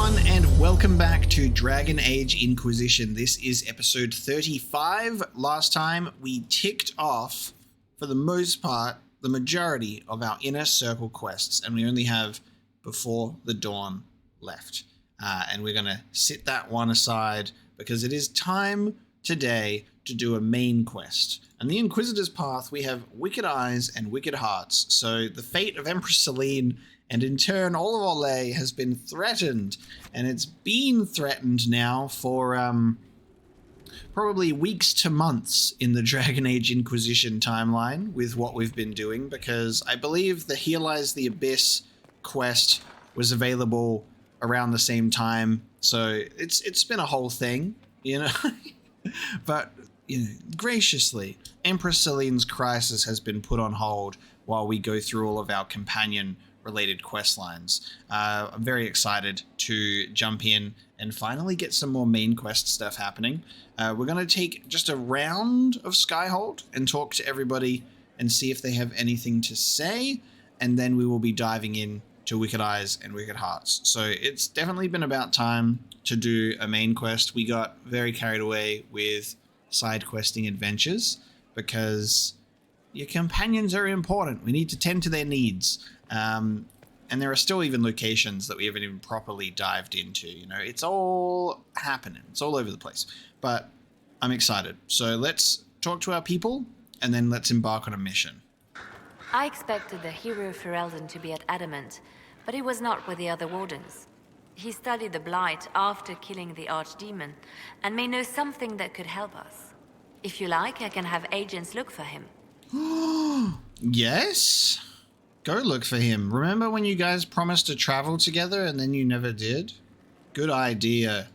everyone, and welcome back to Dragon Age Inquisition. This is episode 35. Last time we ticked off, for the most part, the majority of our inner circle quests, and we only have Before the Dawn left. And we're going to sit that one aside because it is time today to do a main quest. And the Inquisitor's Path, we have Wicked Eyes and Wicked Hearts. So the fate of Empress Celine and in turn all of Orlais has been threatened. And it's been threatened now for probably weeks to months in the Dragon Age Inquisition timeline with what we've been doing, because I believe the Here Lies the Abyss quest was available around the same time. So it's been a whole thing, you know. But graciously, Empress Celine's crisis has been put on hold while we go through all of our companion-related quest lines. I'm very excited to jump in and finally get some more main quest stuff happening. We're going to take just a round of Skyhold and talk to everybody and see if they have anything to say, and then we will be diving in to Wicked Eyes and Wicked Hearts. So it's definitely been about time to do a main quest. We got very carried away with side questing adventures because your companions are important. We need to tend to their needs. And there are still even locations that we haven't even properly dived into. It's all happening. It's all over the place. But I'm excited. So let's talk to our people and then let's embark on a mission. I expected the hero Ferelden to be at Adamant, but he was not with the other wardens. He studied the Blight after killing the Archdemon, and may know something that could help us. If you like, I can have agents look for him. Yes? Go look for him. Remember when you guys promised to travel together and then you never did? Good idea.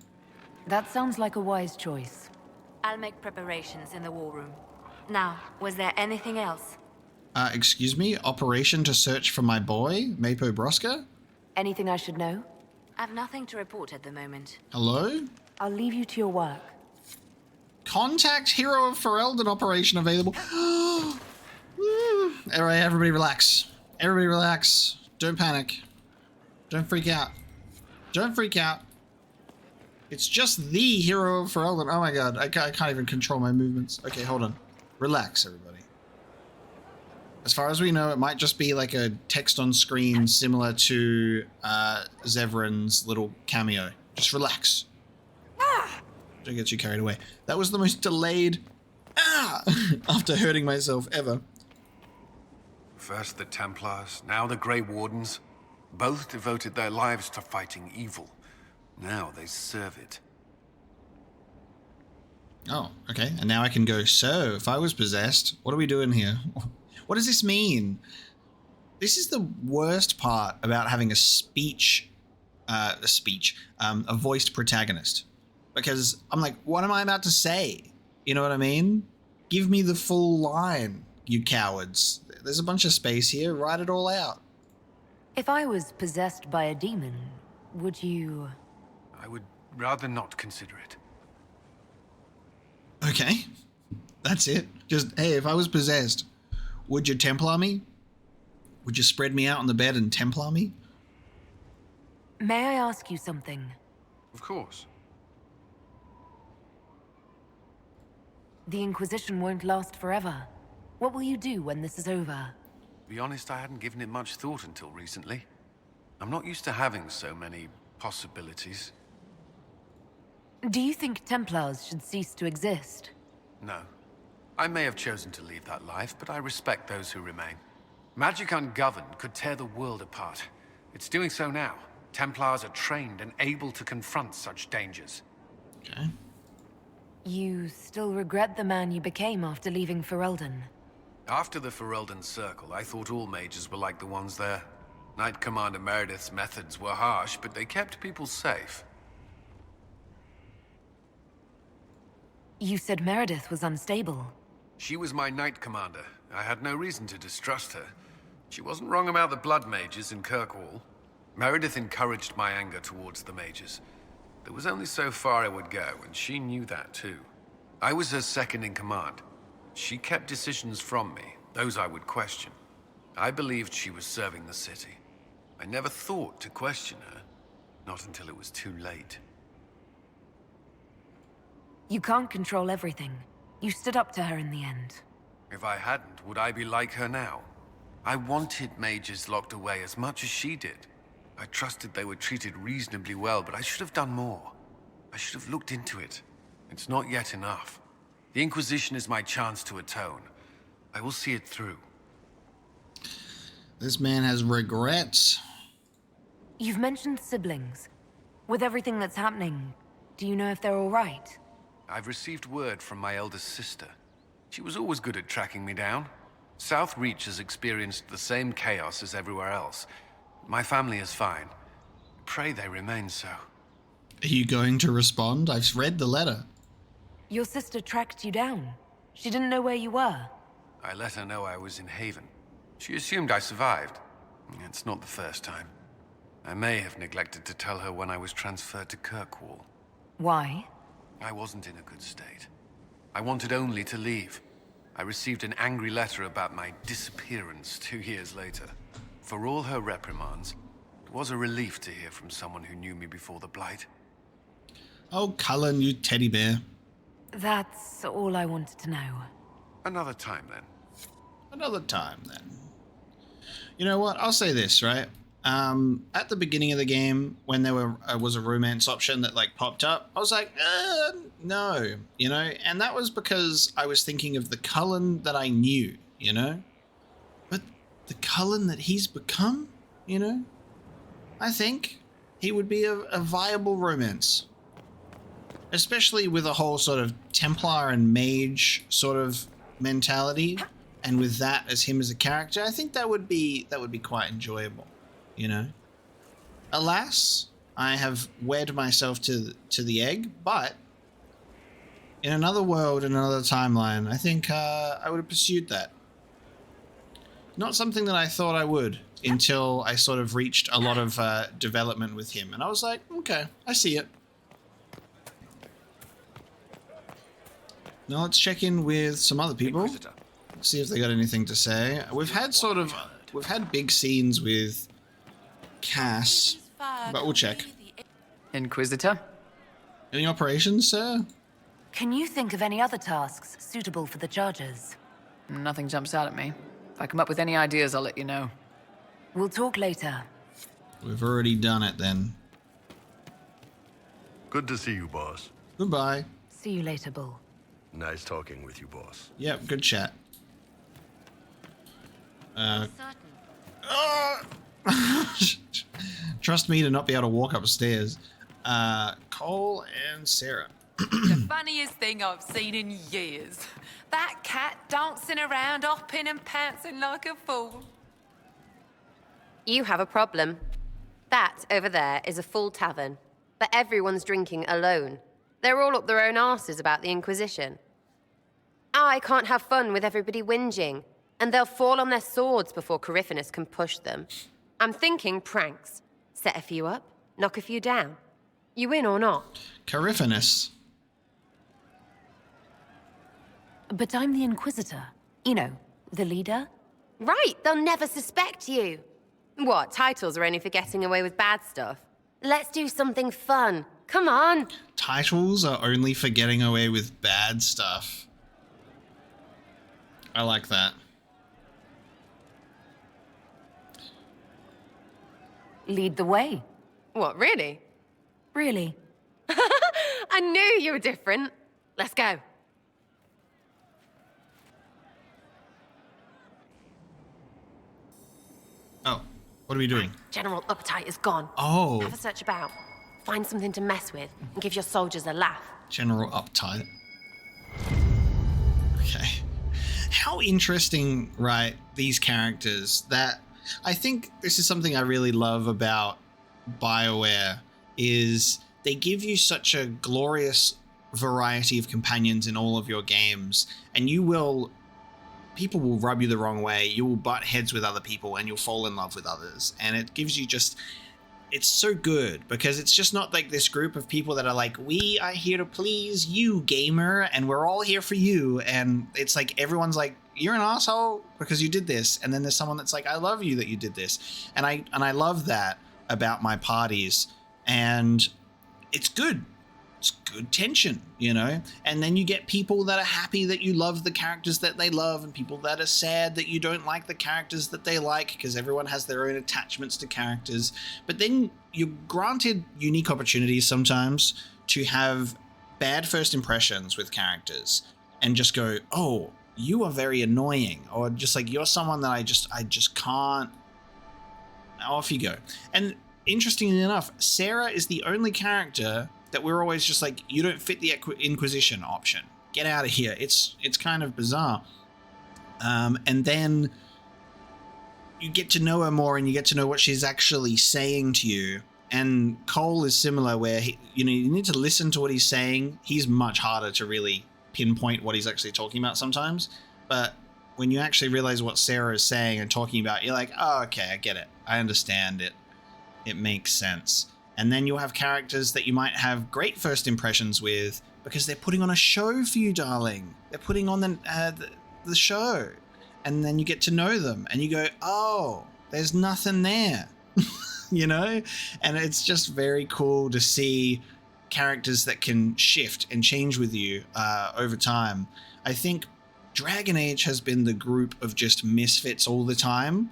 That sounds like a wise choice. I'll make preparations in the war room. Now, was there anything else? Excuse me? Operation to search for my boy, Mapo Broska? Anything I should know? I've nothing to report at the moment. Hello? I'll leave you to your work. Contact Hero of Ferelden operation available. All right, everybody relax. Everybody relax. Don't panic. Don't freak out. Don't freak out. It's just the Hero of Ferelden. Oh my god, I can't even control my movements. Okay, hold on. Relax, everybody. As far as we know, it might just be like a text on screen similar to Zevran's little cameo. Just relax. Don't get too carried away. That was the most delayed after hurting myself ever. First the Templars, now the Grey Wardens. Both devoted their lives to fighting evil. Now they serve it. Oh, okay. And now I can go, so, if I was possessed, what are we doing here? What does this mean? This is the worst part about having a voiced protagonist. Because I'm like, what am I about to say? You know what I mean? Give me the full line, you cowards. There's a bunch of space here. Write it all out. If I was possessed by a demon, would you... I would rather not consider it. Okay. That's it. Just, hey, if I was possessed, would you Templar me? Would you spread me out on the bed and Templar me? May I ask you something? Of course. The Inquisition won't last forever. What will you do when this is over? To be honest, I hadn't given it much thought until recently. I'm not used to having so many possibilities. Do you think Templars should cease to exist? No. I may have chosen to leave that life, but I respect those who remain. Magic ungoverned could tear the world apart. It's doing so now. Templars are trained and able to confront such dangers. Okay. You still regret the man you became after leaving Ferelden? After the Ferelden Circle, I thought all mages were like the ones there. Knight Commander Meredith's methods were harsh, but they kept people safe. You said Meredith was unstable. She was my Knight Commander. I had no reason to distrust her. She wasn't wrong about the Blood Mages in Kirkwall. Meredith encouraged my anger towards the mages. There was only so far I would go, and she knew that too. I was her second in command. She kept decisions from me, those I would question. I believed she was serving the city. I never thought to question her. Not until it was too late. You can't control everything. You stood up to her in the end. If I hadn't, would I be like her now? I wanted mages locked away as much as she did. I trusted they were treated reasonably well, but I should have done more. I should have looked into it. It's not yet enough. The Inquisition is my chance to atone. I will see it through. This man has regrets. You've mentioned siblings. With everything that's happening, do you know if they're all right? I've received word from my eldest sister. She was always good at tracking me down. South Reach has experienced the same chaos as everywhere else. My family is fine. Pray they remain so. Are you going to respond? I've read the letter. Your sister tracked you down. She didn't know where you were. I let her know I was in Haven. She assumed I survived. It's not the first time. I may have neglected to tell her when I was transferred to Kirkwall. Why? I wasn't in a good state. I wanted only to leave. I received an angry letter about my disappearance 2 years later. For all her reprimands, it was a relief to hear from someone who knew me before the Blight. Oh, Cullen, you teddy bear. That's all I wanted to know. Another time, then. Another time, then. You know what? I'll say this, right? At the beginning of the game, when there was a romance option that like popped up, I was like, no, you know, and that was because I was thinking of the Cullen that I knew, you know, but the Cullen that he's become, you know, I think he would be a viable romance, especially with a whole sort of Templar and mage sort of mentality, and with that as him as a character, I think that would be quite enjoyable. You know, alas, I have wed myself to the egg, but in another world, in another timeline, I think I would have pursued that. Not something that I thought I would until I sort of reached a lot of development with him, and I was like, okay, I see it. Now let's check in with some other people, see if they got anything to say. We've had big scenes with Cass, but we'll check. Inquisitor? Any operations, sir? Can you think of any other tasks suitable for the Chargers? Nothing jumps out at me. If I come up with any ideas, I'll let you know. We'll talk later. We've already done it then. Good to see you, boss. Goodbye. See you later, Bull. Nice talking with you, boss. Yep, good chat. Trust me to not be able to walk upstairs. Cole and Sarah. The funniest thing I've seen in years. That cat dancing around, hopping and pouncing like a fool. You have a problem. That over there is a full tavern, but everyone's drinking alone. They're all up their own arses about the Inquisition. I can't have fun with everybody whinging, and they'll fall on their swords before Corypheus can push them. I'm thinking pranks. Set a few up, knock a few down. You in or not? Corypheus. But I'm the Inquisitor. You know, the leader. Right, they'll never suspect you. What, titles are only for getting away with bad stuff? Let's do something fun. Come on. Titles are only for getting away with bad stuff. I like that. Lead the way. What, really? Really? I knew you were different. Let's go. Oh, what are we doing? General Appetite is gone. Oh, Have a search about. Find something to mess with and give your soldiers a laugh. General Uptight. Okay. How interesting, right, these characters, that I think this is something I really love about BioWare, is they give you such a glorious variety of companions in all of your games, and people will rub you the wrong way, you will butt heads with other people, and you'll fall in love with others, and it gives you just, it's so good, because it's just not like this group of people that are like, we are here to please you, gamer, and we're all here for you, and it's like everyone's like, you're an asshole because you did this, and then there's someone that's like, I love you that you did this, and I love that about my parties, And it's good. It's good tension, you know? And then you get people that are happy that you love the characters that they love, and people that are sad that you don't like the characters that they like, because everyone has their own attachments to characters. But then you're granted unique opportunities sometimes to have bad first impressions with characters and just go, oh, you are very annoying, or just like, you're someone that I just can't. Off you go. And interestingly enough, Sarah is the only character that we're always just like, you don't fit the Inquisition option. Get out of here. It's kind of bizarre. And then you get to know her more, and you get to know what she's actually saying to you. And Cole is similar, where you need to listen to what he's saying. He's much harder to really pinpoint what he's actually talking about sometimes. But when you actually realize what Sarah is saying and talking about, you're like, oh, okay, I get it. I understand it. It makes sense. And then you'll have characters that you might have great first impressions with because they're putting on a show for you, darling. They're putting on the show. And then you get to know them and you go, oh, there's nothing there, you know? And it's just very cool to see characters that can shift and change with you over time. I think Dragon Age has been the group of just misfits all the time,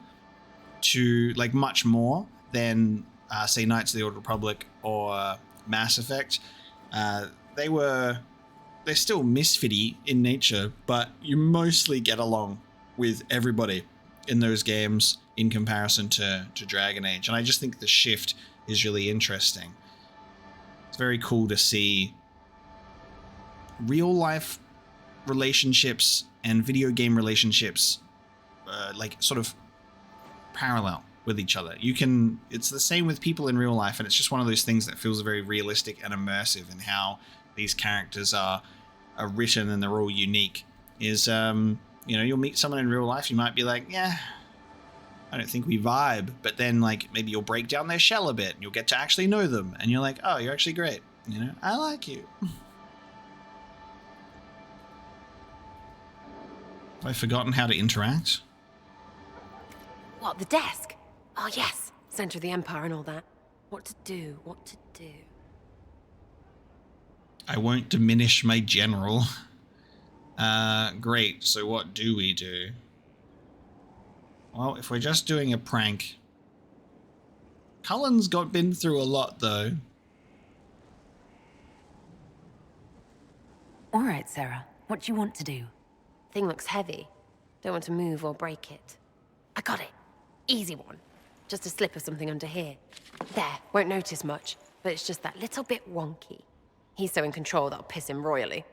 to like much more than say Knights of the Old Republic or Mass Effect. They're still misfitty in nature, but you mostly get along with everybody in those games in comparison to Dragon Age. And I just think the shift is really interesting. It's very cool to see real life relationships and video game relationships like sort of parallel with each other. It's the same with people in real life, and it's just one of those things that feels very realistic and immersive in how these characters are written, and they're all unique. You'll meet someone in real life, you might be like, yeah, I don't think we vibe, but then like maybe you'll break down their shell a bit and you'll get to actually know them, and you're like, oh, you're actually great, I like you. Have I forgotten how to interact? What, the desk? Oh, yes. Center of the Empire and all that. What to do. I won't diminish my general. Great. So what do we do? Well, if we're just doing a prank... Cullen's been through a lot, though. All right, Sarah. What do you want to do? Thing looks heavy. Don't want to move or break it. I got it. Easy one. Just a slip of something under here. There, won't notice much, but it's just that little bit wonky. He's so in control that'll piss him royally.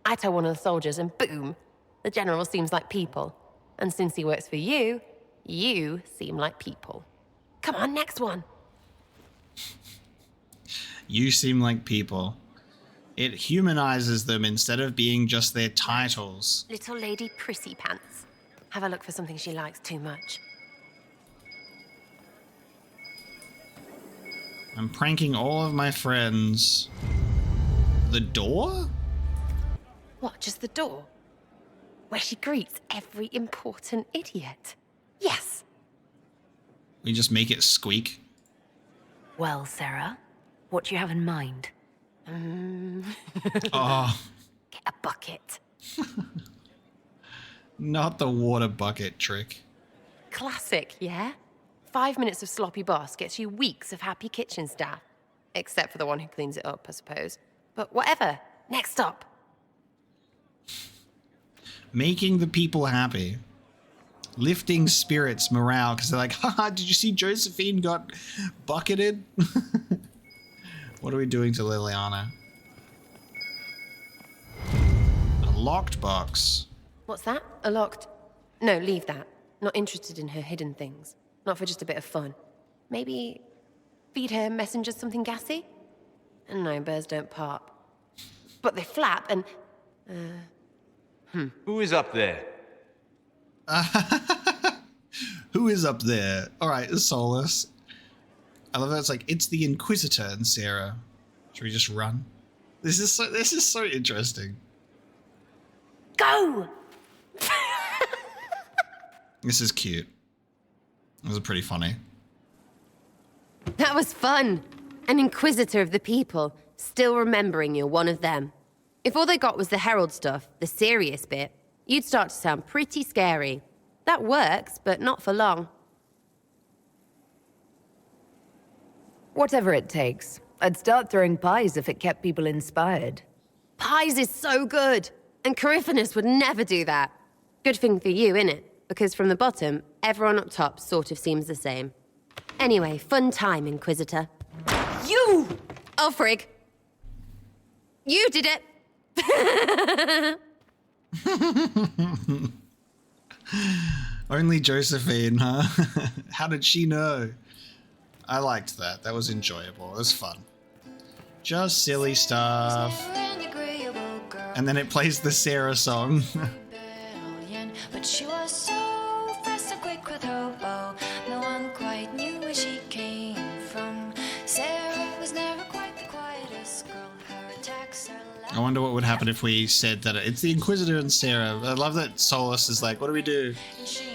I tell one of the soldiers and boom, the general seems like people. And since he works for you, you seem like people. Come on, next one. You seem like people. It humanizes them instead of being just their titles. Little lady prissy pants. Have a look for something she likes too much. I'm pranking all of my friends. The door? What, just the door? Where she greets every important idiot. Yes. We just make it squeak. Well, Sarah, what do you have in mind? Oh, Get a bucket. not the water bucket trick. Classic, yeah? 5 minutes of sloppy boss gets you weeks of happy kitchen staff. Except for the one who cleans it up, I suppose. But whatever. Next up. Making the people happy. Lifting spirits, morale, because they're like, haha, did you see Josephine got bucketed? What are we doing to Liliana? A locked box. What's that? A locked... No, leave that. Not interested in her hidden things. Not for just a bit of fun. Maybe feed her messengers something gassy? No, birds don't pop. But they flap and... Who is up there? Who is up there? All right, it's Solus. I love that it's like, it's the Inquisitor and Sarah. Should we just run? This is so interesting. Go! This is cute. This is pretty funny. That was fun. An inquisitor of the people, still remembering you're one of them. If all they got was the herald stuff, the serious bit, you'd start to sound pretty scary. That works, but not for long. Whatever it takes. I'd start throwing pies if it kept people inspired. Pies is so good! And Coryphanus would never do that. Good thing for you, innit? Because from the bottom, everyone up top sort of seems the same. Anyway, fun time, Inquisitor. You! Oh, frig. You did it! Only Josephine, huh? How did she know? I liked that. That was enjoyable. It was fun. Just silly stuff. And then it plays the Sarah song. But she was so fast and quick with her bow. No one quite knew where she came from. Sarah was never quite the quietest girl. Her attacks are loud. I wonder what would happen if we said that it's the Inquisitor and Sarah. I love that Solus is like, what do we do?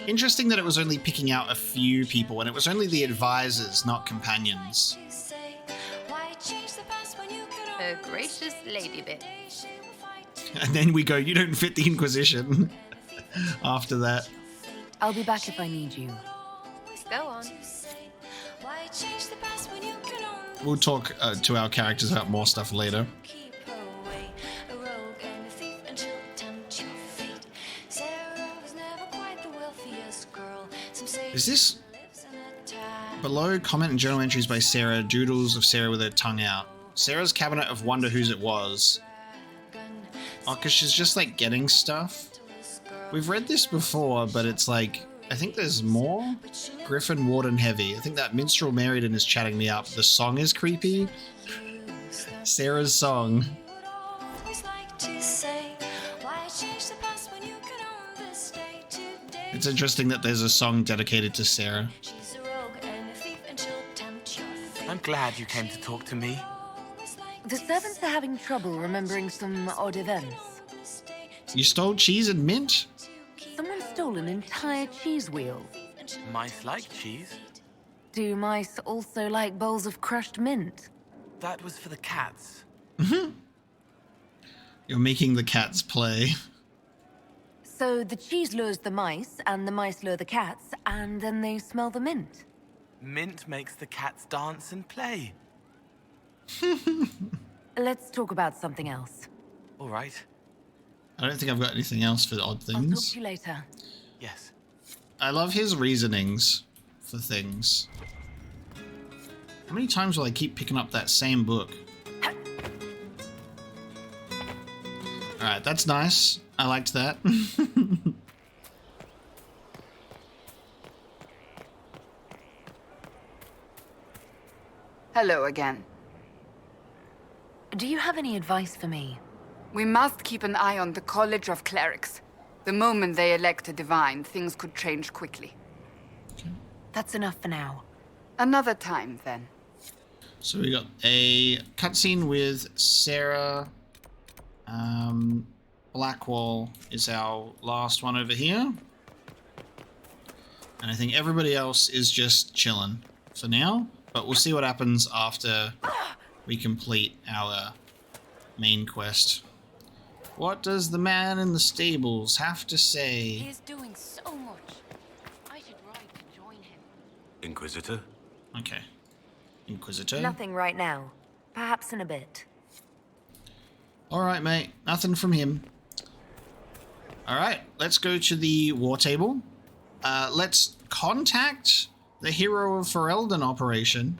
Interesting that it was only picking out a few people, and it was only the advisors, not companions. Oh, gracious lady bit. And then we go, you don't fit the Inquisition. After that. I'll be back if I need you. Go on. We'll talk to our characters about more stuff later. Is this below comment and journal entries by Sarah, doodles of Sarah with her tongue out? Sarah's cabinet of wonder whose it was. Oh, because she's just like getting stuff. We've read this before, but it's like, I think there's more. Griffin, Warden, Heavy. I think that minstrel married and is chatting me up. The song is creepy. Sarah's song. It's interesting that there's a song dedicated to Sarah. I'm glad you came to talk to me. The servants are having trouble remembering some odd events. You stole cheese and mint? Someone stole an entire cheese wheel. Mice like cheese. Do mice also like bowls of crushed mint? That was for the cats. You're making the cats play. So the cheese lures the mice, and the mice lure the cats, and then they smell the mint. Mint makes the cats dance and play. Let's talk about something else. All right. I don't think I've got anything else for the odd I'll talk things. to you later. Yes. I love his reasonings for things. How many times will I keep picking up that same book? Alright, that's nice. I liked that. Hello again. Do you have any advice for me? We must keep an eye on the College of Clerics. The moment they elect a divine, things could change quickly. That's enough for now. Another time, then. So we got a cutscene with Sarah. Blackwall is our last one over here. And I think everybody else is just chilling for now. But we'll see what happens after we complete our main quest. What does the man in the stables have to say? He is doing so much. I should ride to join him. Inquisitor? Okay. Inquisitor? Nothing right now. Perhaps in a bit. Alright, mate. Nothing from him. Alright, let's go to the war table. Let's contact the Hero of Ferelden operation.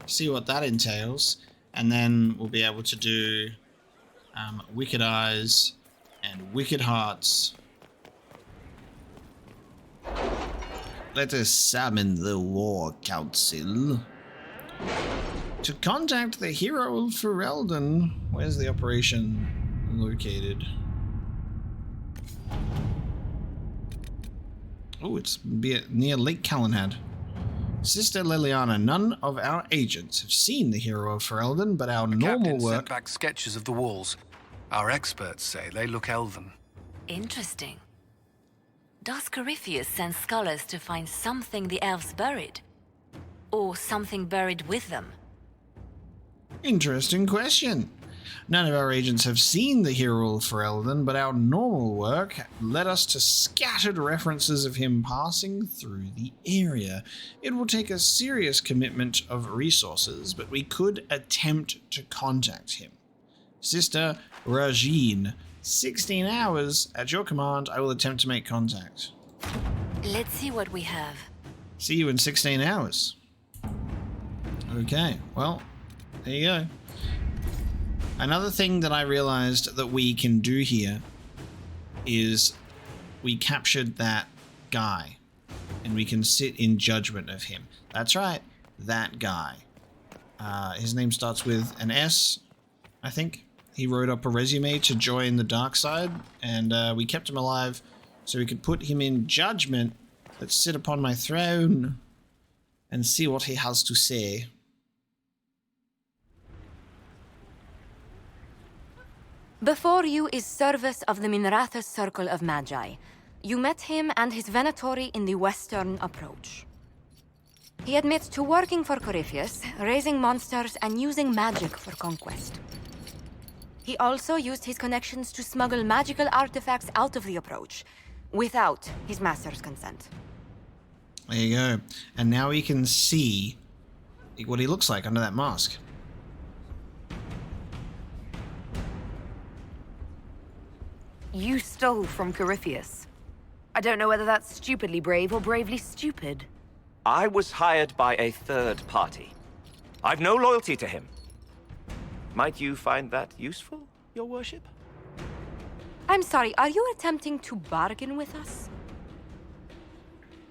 See what that entails. And then we'll be able to do Wicked Eyes and Wicked Hearts. Let us summon the War Council. To contact the Hero of Ferelden. Where's the operation located? Oh, it's near Lake Calenhad. Sister Liliana, none of our agents have seen the Hero of Ferelden, but our normal Captain work... sent back sketches of the walls. Our experts say they look elven. Interesting. Does Corypheus send scholars to find something the elves buried? Or something buried with them? Interesting question. None of our agents have seen the hero of Ferelden, but our normal work led us to scattered references of him passing through the area. It will take a serious commitment of resources, but we could attempt to contact him. Sister Rajin, 16 hours. At your command, I will attempt to make contact. Let's see what we have. See you in 16 hours. Okay, well, there you go. Another thing that I realized that we can do here is we captured that guy and we can sit in judgment of him. That's right, that guy. His name starts with an S, I think. He wrote up a resume to join the dark side, and we kept him alive so we could put him in judgment. Let's sit upon my throne and see what he has to say. Before you is Service of the Minrathous Circle of Magi. You met him and his Venatori in the Western Approach. He admits to working for Corypheus, raising monsters, and using magic for conquest. He also used his connections to smuggle magical artifacts out of the Approach, without his master's consent. There you go. And now we can see what he looks like under that mask. You stole from Corypheus. I don't know whether that's stupidly brave or bravely stupid. I was hired by a third party. I've no loyalty to him. Might you find that useful, your worship? I'm sorry, are you attempting to bargain with us?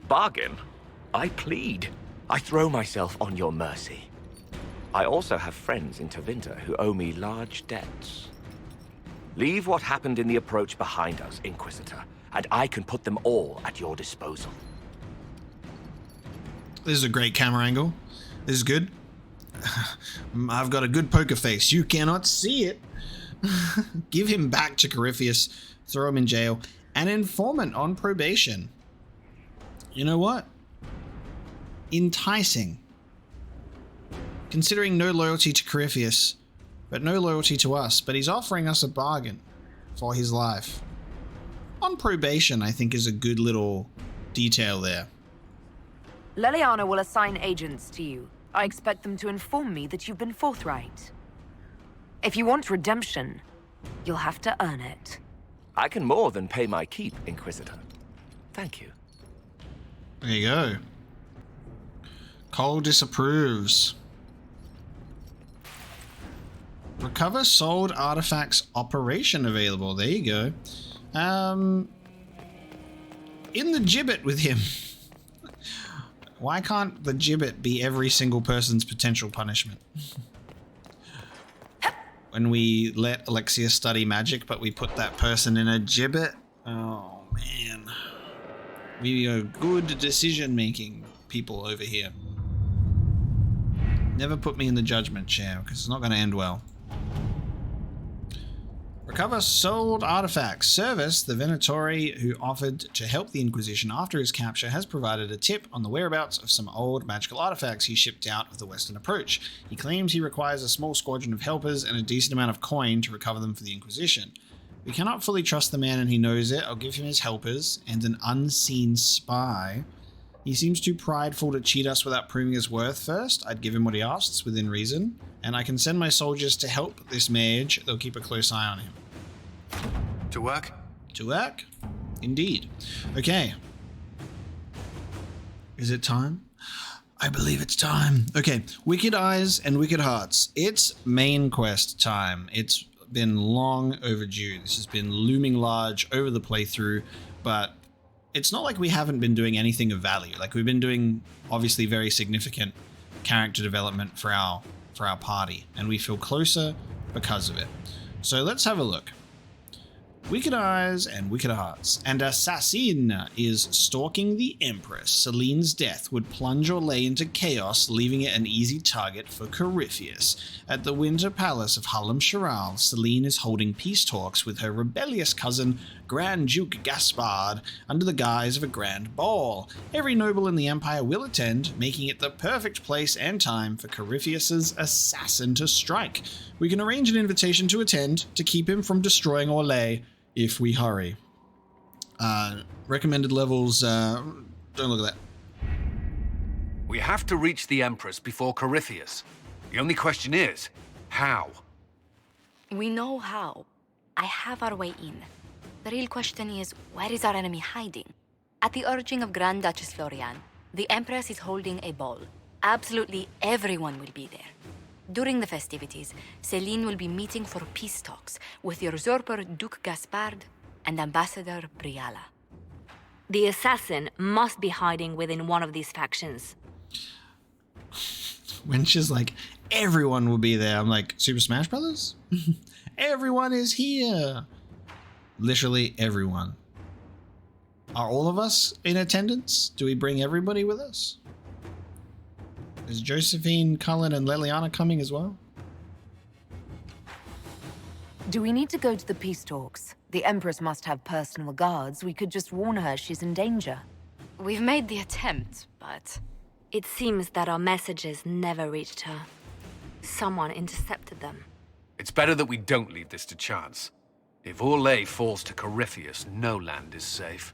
Bargain? I plead. I throw myself on your mercy. I also have friends in Tevinter who owe me large debts. Leave what happened in the Approach behind us, Inquisitor, and I can put them all at your disposal. This is a great camera angle. This is good. I've got a good poker face. You cannot see it. Give him back to Corypheus, throw him in jail, an informant on probation. You know what? Enticing. Considering no loyalty to Corypheus, but no loyalty to us, but he's offering us a bargain for his life. On probation, I think, is a good little detail there. Leliana will assign agents to you. I expect them to inform me that you've been forthright. If you want redemption, you'll have to earn it. I can more than pay my keep, Inquisitor. Thank you. There you go. Cole disapproves. Recover sold artifacts operation available. There you go. In the gibbet with him. Why can't the gibbet be every single person's potential punishment? When we let Alexia study magic, but we put that person in a gibbet? Oh, man. We are good decision-making people over here. Never put me in the judgment chair, because it's not going to end well. Recover sold artifacts. Service, the Venatori who offered to help the Inquisition after his capture, has provided a tip on the whereabouts of some old magical artifacts he shipped out of the Western Approach. He claims he requires a small squadron of helpers and a decent amount of coin to recover them for the Inquisition. We cannot fully trust the man and he knows it. I'll give him his helpers and an unseen spy. He seems too prideful to cheat us without proving his worth first. I'd give him what he asks within reason. And I can send my soldiers to help this mage. They'll keep a close eye on him. To work? To work? Indeed. Okay. Is it time? I believe it's time. Okay. Wicked Eyes and Wicked Hearts. It's main quest time. It's been long overdue. This has been looming large over the playthrough, but it's not like we haven't been doing anything of value. Like, we've been doing obviously very significant character development for our party, and we feel closer because of it. So let's have a look. Wicked eyes and wicked hearts. And Assassin is stalking the Empress. Celine's death would plunge Orlais into chaos, leaving it an easy target for Corypheus. At the Winter Palace of Harlem Charal, Celine is holding peace talks with her rebellious cousin, Grand Duke Gaspard, under the guise of a grand ball. Every noble in the Empire will attend, making it the perfect place and time for Corypheus's assassin to strike. We can arrange an invitation to attend to keep him from destroying Orlais if we hurry. Recommended levels, don't look at that. We have to reach the Empress before Corypheus. The only question is, how? We know how. I have our way in. The real question is, where is our enemy hiding? At the urging of Grand Duchess Florian, the Empress is holding a ball. Absolutely everyone will be there. During the festivities, Celine will be meeting for peace talks with the usurper Duke Gaspard and Ambassador Briala. The assassin must be hiding within one of these factions. When she's like, everyone will be there, I'm like, Super Smash Brothers? Everyone is here. Literally everyone. Are all of us in attendance? Do we bring everybody with us? Is Josephine, Cullen, and Leliana coming as well? Do we need to go to the peace talks? The Empress must have personal guards. We could just warn her she's in danger. We've made the attempt, but... It seems that our messages never reached her. Someone intercepted them. It's better that we don't leave this to chance. If Orlais falls to Corypheus, no land is safe.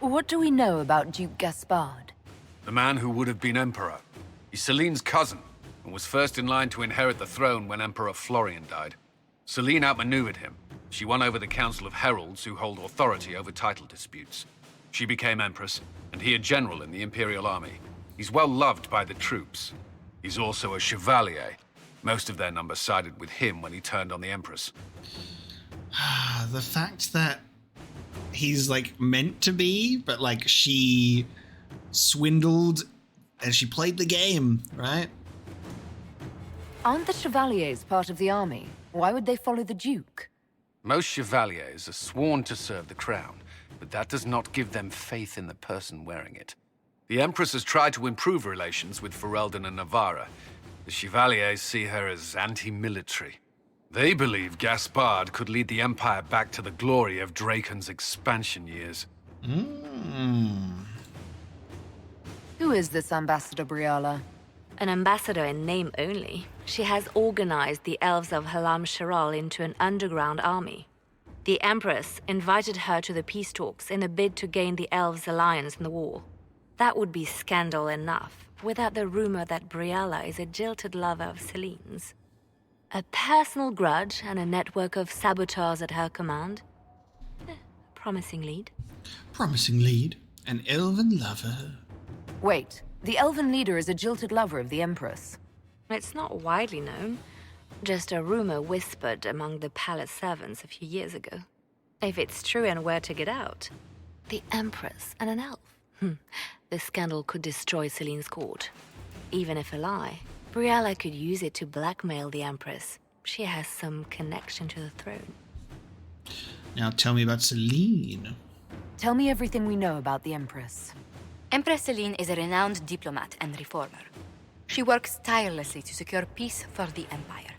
What do we know about Duke Gaspard? The man who would have been Emperor. He's Celine's cousin, and was first in line to inherit the throne when Emperor Florian died. Celine outmaneuvered him. She won over the Council of Heralds, who hold authority over title disputes. She became Empress, and he a general in the Imperial Army. He's well loved by the troops. He's also a chevalier. Most of their number sided with him when he turned on the Empress. The fact that he's, like, meant to be, but, like, she swindled and she played the game, right? Aren't the Chevaliers part of the army? Why would they follow the Duke? Most chevaliers are sworn to serve the crown, but that does not give them faith in the person wearing it. The Empress has tried to improve relations with Ferelden and Navarra. The Chevaliers see her as anti-military. They believe Gaspard could lead the Empire back to the glory of Draken's expansion years. Who is this Ambassador Briala? An ambassador in name only. She has organized the elves of Halam Sharal into an underground army. The Empress invited her to the peace talks in a bid to gain the elves' alliance in the war. That would be scandal enough, without the rumor that Briala is a jilted lover of Celine's. A personal grudge and a network of saboteurs at her command. Promising lead. Promising lead. An elven lover. Wait, the elven leader is a jilted lover of the Empress. It's not widely known. Just a rumor whispered among the palace servants a few years ago. If it's true and were to get out, the Empress and an elf. The scandal could destroy Celine's court. Even if a lie, Briala could use it to blackmail the Empress. She has some connection to the throne. Now tell me about Celine. Tell me everything we know about the Empress. Empress Celine is a renowned diplomat and reformer. She works tirelessly to secure peace for the Empire.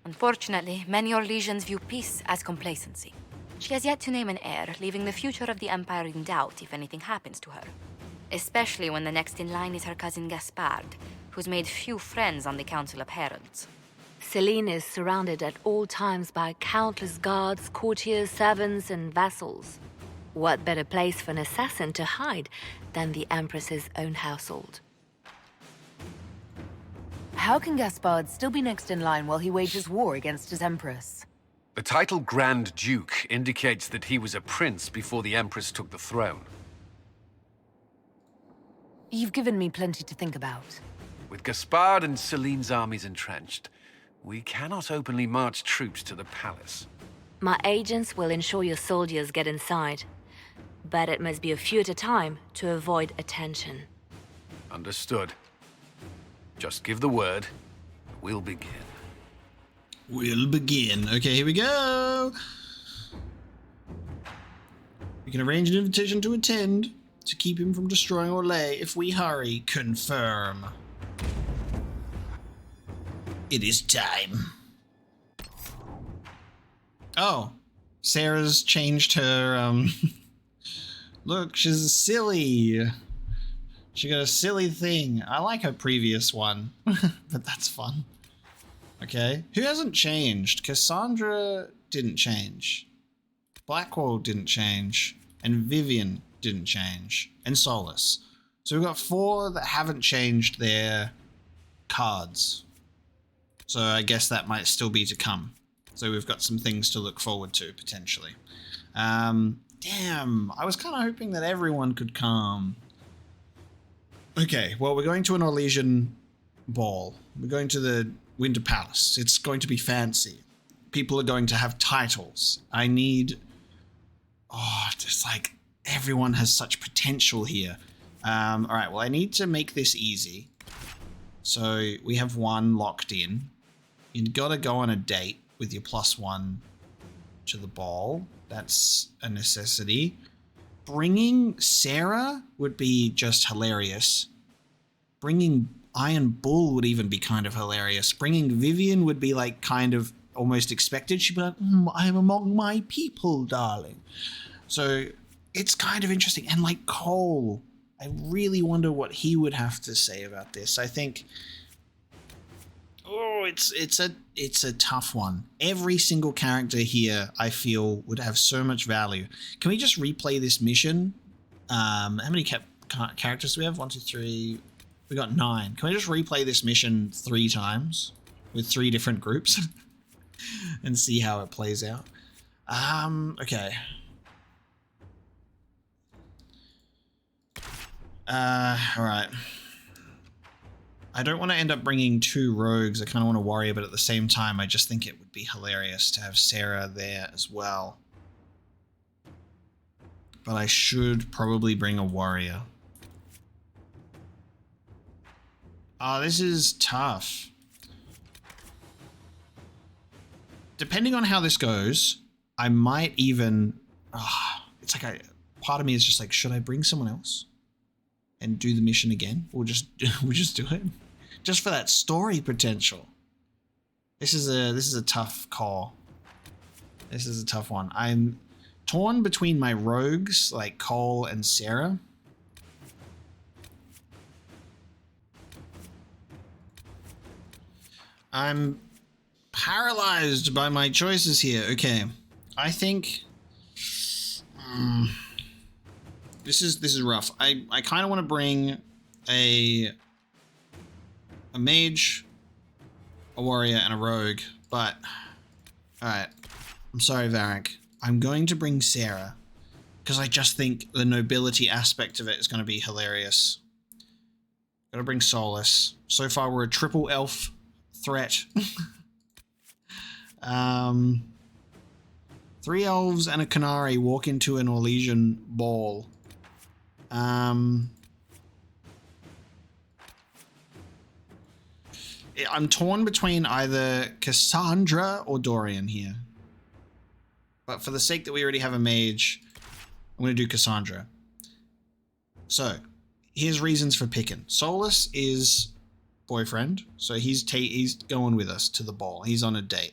Unfortunately, many Orlesians view peace as complacency. She has yet to name an heir, leaving the future of the Empire in doubt if anything happens to her. Especially when the next in line is her cousin Gaspard, who's made few friends on the Council of Heralds. Celine is surrounded at all times by countless guards, courtiers, servants, and vassals. What better place for an assassin to hide than the Empress's own household? How can Gaspard still be next in line while he wages war against his Empress? The title Grand Duke indicates that he was a prince before the Empress took the throne. You've given me plenty to think about. With Gaspard and Celine's armies entrenched, we cannot openly march troops to the palace. My agents will ensure your soldiers get inside. But it must be a few at a time to avoid attention. Understood. Just give the word. We'll begin. We'll begin. Okay, here we go. We can arrange an invitation to attend to keep him from destroying Orlais if we hurry. Confirm. It is time. Oh, Sarah's changed her, Look, she's silly. She got a silly thing. I like her previous one, but that's fun. Okay, who hasn't changed? Cassandra didn't change. Blackwall didn't change. And Vivian didn't change. And Solus. So we've got 4 that haven't changed their cards. So I guess that might still be to come. So we've got some things to look forward to, potentially. Damn, I was kind of hoping that everyone could come. Okay, well, we're going to an Orlesian ball. We're going to the Winter Palace. It's going to be fancy. People are going to have titles. I need... Oh, just like, everyone has such potential here. All right, well, I need to make this easy. So we have 1 locked in. You've got to go on a date with your +1 to the ball. That's a necessity. Bringing Sarah would be just hilarious. Bringing Iron Bull would even be kind of hilarious. Bringing Vivian would be like kind of almost expected. She'd be like, I'm among my people, darling. So it's kind of interesting. And like Cole, I really wonder what he would have to say about this. I think, it's a tough one. Every single character here, I feel, would have so much value. Can we just replay this mission? How many characters do we have? 1, 2, 3. We got 9. Can we just replay this mission 3 times with 3 different groups and see how it plays out? Okay. All right. I don't want to end up bringing 2 rogues. I kind of want to warrior, but at the same time, I just think it would be hilarious to have Sarah there as well. But I should probably bring a warrior. Oh, this is tough. Depending on how this goes, I might even... it's like part of me is just like, should I bring someone else and do the mission again? We'll just do it. Just for that story potential. This is a tough call. This is a tough one. I'm torn between my rogues, like Cole and Sarah. I'm paralyzed by my choices here. Okay. I think this is rough. I kind of want to bring a mage, a warrior, and a rogue, but alright. I'm sorry, Varric. I'm going to bring Sarah because I just think the nobility aspect of it is going to be hilarious. Gotta bring Solus. So far, we're a triple elf threat. 3 elves and a Canary walk into an Orlesian ball. I'm torn between either Cassandra or Dorian here. But for the sake that we already have a mage, I'm going to do Cassandra. So, here's reasons for picking. Solus is boyfriend, so he's going with us to the ball. He's on a date.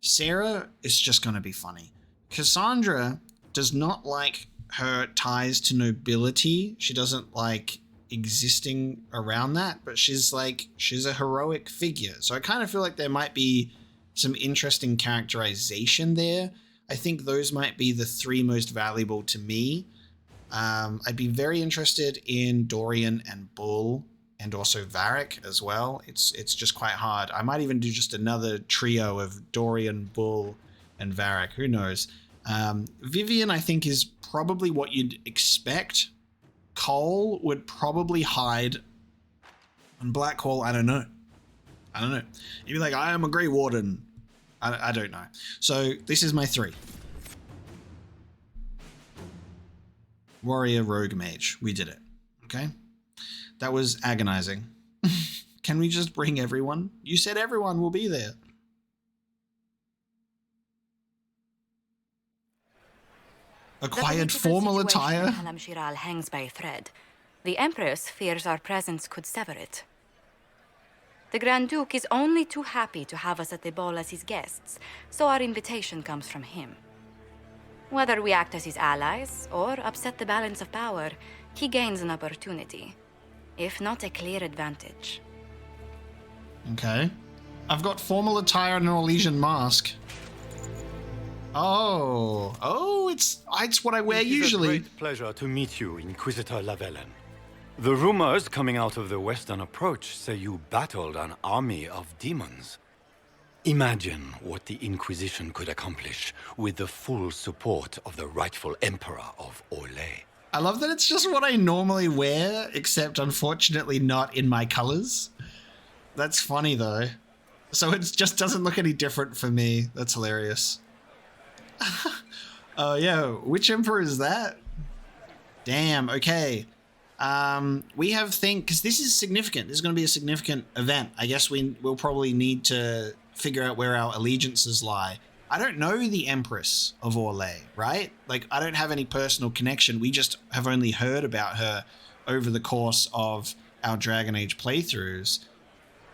Sarah is just going to be funny. Cassandra does not like her ties to nobility. She doesn't like existing around that, but she's a heroic figure. So I kind of feel like there might be some interesting characterization there. I think those might be the 3 most valuable to me. I'd be very interested in Dorian and Bull, and also Varric as well. It's just quite hard. I might even do just another trio of Dorian, Bull, and Varric. Who knows? Vivian, I think, is probably what you'd expect. Cole would probably hide. And Blackwall, I don't know. You'd be like, I am a Grey Warden. I don't know. So this is my 3. Warrior, Rogue, Mage. We did it. Okay? That was agonizing. Can we just bring everyone? You said everyone will be there. Acquired formal attire? Halam Shiral hangs by a thread. The Empress fears our presence could sever it. The Grand Duke is only too happy to have us at the ball as his guests, so our invitation comes from him. Whether we act as his allies or upset the balance of power, he gains an opportunity, if not a clear advantage. Okay. I've got formal attire and an Orlesian mask. Oh, it's what I wear usually. It is a great pleasure to meet you, Inquisitor Lavellen. The rumors coming out of the Western Approach say you battled an army of demons. Imagine what the Inquisition could accomplish with the full support of the rightful Emperor of Orlais. I love that it's just what I normally wear, except unfortunately not in my colors. That's funny though. So it just doesn't look any different for me. That's hilarious. Oh yeah, which emperor is that? Damn, okay. We have because this is significant. This is going to be a significant event. I guess we'll probably need to figure out where our allegiances lie. I don't know the Empress of Orlais, right? Like, I don't have any personal connection. We just have only heard about her over the course of our Dragon Age playthroughs.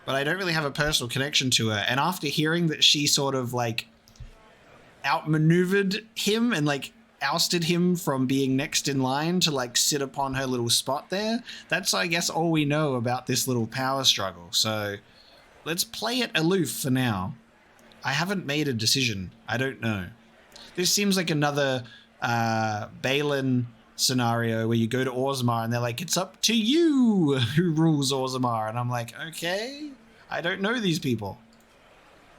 But I don't really have a personal connection to her. And after hearing that she sort of, like, outmaneuvered him and, like, ousted him from being next in line to, like, sit upon her little spot there, that's, I guess, all we know about this little power struggle. So let's play it aloof for now. I haven't made a decision. I don't know. This seems like another Balin scenario where you go to Orzammar and they're like, it's up to you who rules Orzammar. And I'm like, okay, I don't know these people.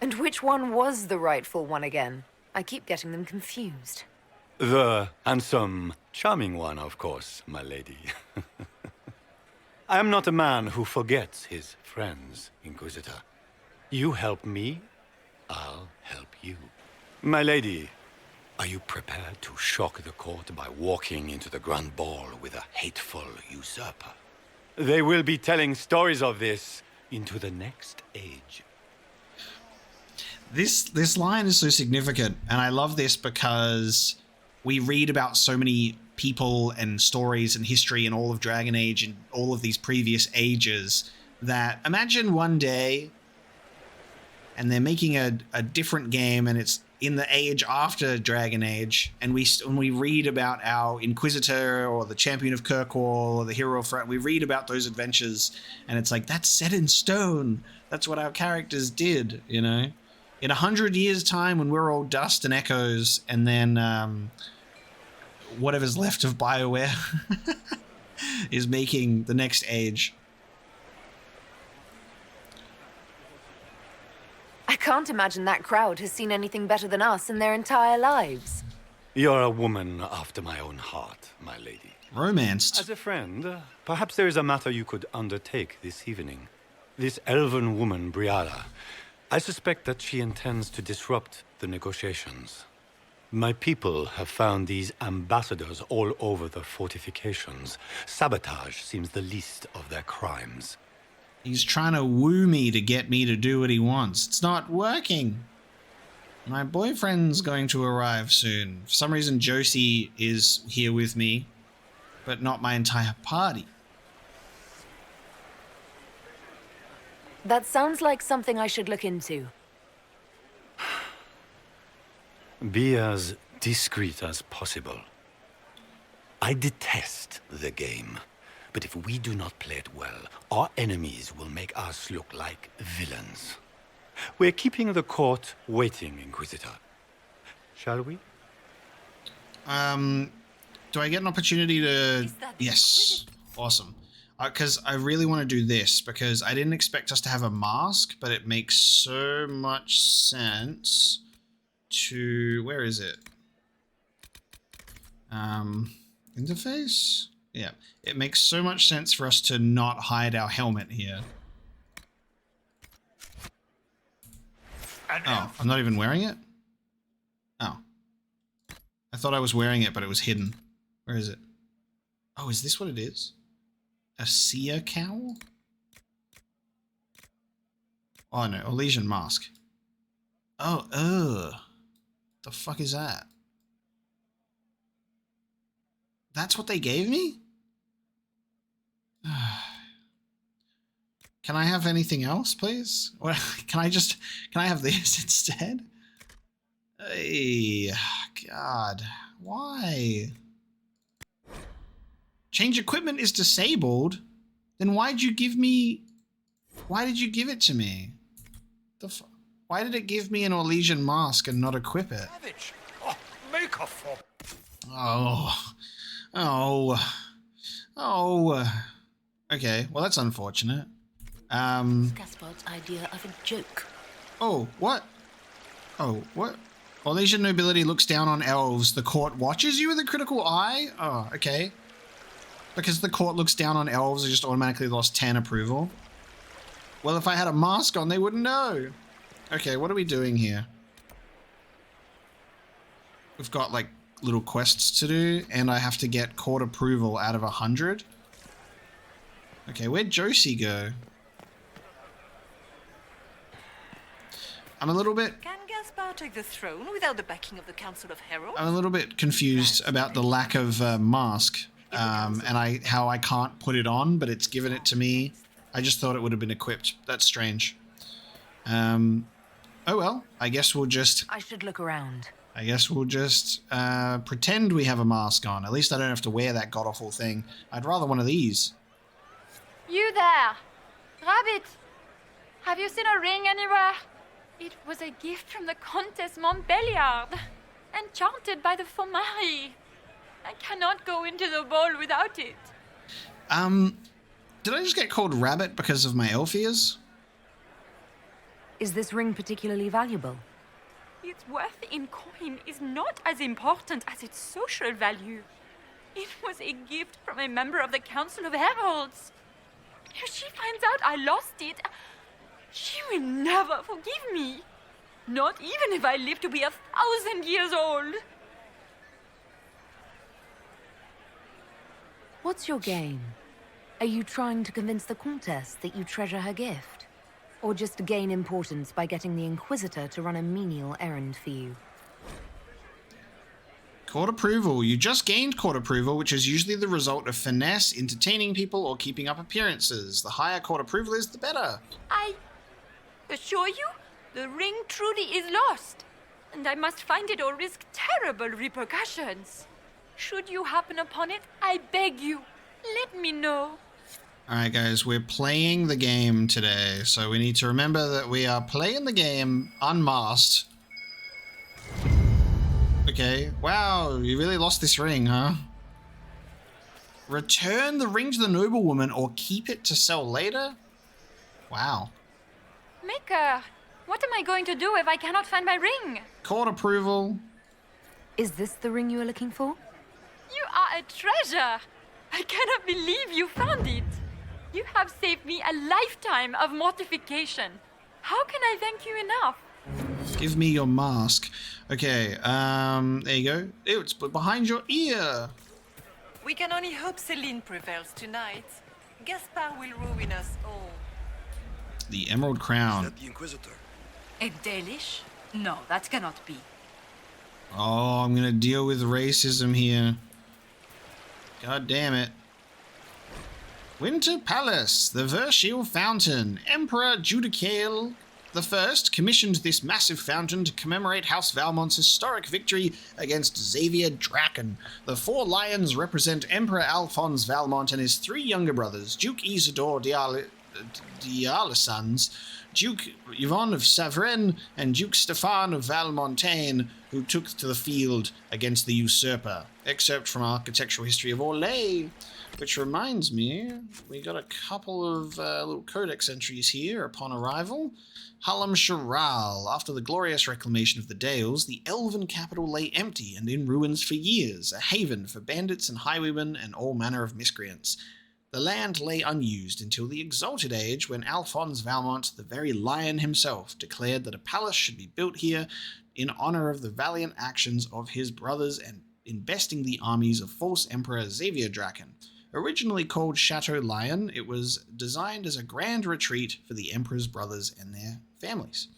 And which one was the rightful one again? I keep getting them confused. The handsome, charming one, of course, my lady. I am not a man who forgets his friends, Inquisitor. You help me, I'll help you. My lady, are you prepared to shock the court by walking into the Grand Ball with a hateful usurper? They will be telling stories of this into the next age. This line is so significant, and I love this because we read about so many people and stories and history in all of Dragon Age and all of these previous ages that imagine one day and they're making a different game and it's in the age after Dragon Age, and we read about our Inquisitor or the Champion of Kirkwall or the Hero of Front, we read about those adventures and it's like, that's set in stone. That's what our characters did, you know? In 100 years' time, when we're all dust and echoes, and then whatever's left of BioWare is making the next age. I can't imagine that crowd has seen anything better than us in their entire lives. You're a woman after my own heart, my lady. Romanced. As a friend, perhaps there is a matter you could undertake this evening. This elven woman, Briala, I suspect that she intends to disrupt the negotiations. My people have found these ambassadors all over the fortifications. Sabotage seems the least of their crimes. He's trying to woo me to get me to do what he wants. It's not working. My boyfriend's going to arrive soon. For some reason, Josie is here with me, but not my entire party. That sounds like something I should look into. Be as discreet as possible. I detest the game, but if we do not play it well, our enemies will make us look like villains. We're keeping the court waiting, Inquisitor. Shall we? Do I get an opportunity to... Yes. Awesome. Because I really want to do this, because I didn't expect us to have a mask, but it makes so much sense to... Where is it? Interface? Yeah. It makes so much sense for us to not hide our helmet here. Oh, I'm not even wearing it? Oh. I thought I was wearing it, but it was hidden. Where is it? Oh, is this what it is? A seer cowl? Oh no, Elysian mask. Oh, the fuck is that? That's what they gave me? Can I have anything else, please? Or can I have this instead? Hey, God, why? Change equipment is disabled? Then why did you give it to me? Why did it give me an Orlesian mask and not equip it? Oh, make a for... Okay, well that's unfortunate. Gaspard's idea of a joke. Oh, what? Orlesian nobility looks down on elves. The court watches you with a critical eye? Oh, okay. Because the court looks down on elves, I just automatically lost 10 approval. Well, if I had a mask on, they wouldn't know. Okay, what are we doing here? We've got, like, little quests to do, and I have to get court approval out of 100. Okay, where'd Josie go? I'm a little bit... Can Gaspard take the throne without the backing of the Council of Heralds? I'm a little bit confused about the lack of mask, and how I can't put it on, but it's given it to me. I just thought it would have been equipped. That's strange. Oh well, I guess we'll just... I should look around. I guess we'll just pretend we have a mask on. At least I don't have to wear that god-awful thing. I'd rather one of these. You there! Rabbit! Have you seen a ring anywhere? It was a gift from the Countess Montbelliard, enchanted by the Fomari. I cannot go into the ball without it. Did I just get called Rabbit because of my elf ears? Is this ring particularly valuable? Its worth in coin is not as important as its social value. It was a gift from a member of the Council of Heralds. If she finds out I lost it, she will never forgive me. Not even if I live to be 1,000 years old. What's your game? Are you trying to convince the Countess that you treasure her gift? Or just gain importance by getting the Inquisitor to run a menial errand for you? Court approval. You just gained court approval, which is usually the result of finesse, entertaining people, or keeping up appearances. The higher court approval is, the better. I assure you, the ring truly is lost, and I must find it or risk terrible repercussions. Should you happen upon it, I beg you, let me know. Alright guys, we're playing the game today, so we need to remember that we are playing the game unmasked. Okay, wow, you really lost this ring, huh? Return the ring to the noblewoman or keep it to sell later? Wow. Maker, what am I going to do if I cannot find my ring? Court approval. Is this the ring you were looking for? You are a treasure! I cannot believe you found it! You have saved me a lifetime of mortification. How can I thank you enough? Give me your mask. Okay, there you go. Ew, it's behind your ear. We can only hope Celine prevails tonight. Gaspard will ruin us all. The Emerald Crown. Is that the Inquisitor? A Dalish? No, that cannot be. Oh, I'm gonna deal with racism here. God damn it. Winter Palace, the Verschiel Fountain. Emperor Judicael I commissioned this massive fountain to commemorate House Valmont's historic victory against Xavier Draken. The 4 lions represent Emperor Alphonse Valmont and his 3 younger brothers, Duke Isidore d'Arlesans, Duke Yvonne of Savren, and Duke Stefan of Valmontaine, who took to the field against the usurper. Excerpt from Architectural History of Orlais. Which reminds me, we got a couple of little codex entries here upon arrival. Hallam Sharal. After the glorious reclamation of the Dales, the elven capital lay empty and in ruins for years, a haven for bandits and highwaymen and all manner of miscreants. The land lay unused until the Exalted Age, when Alphonse Valmont, the very lion himself, declared that a palace should be built here in honor of the valiant actions of his brothers and in besting the armies of false Emperor Xavier Draken. Originally called Chateau Lion, it was designed as a grand retreat for the Emperor's brothers and their families.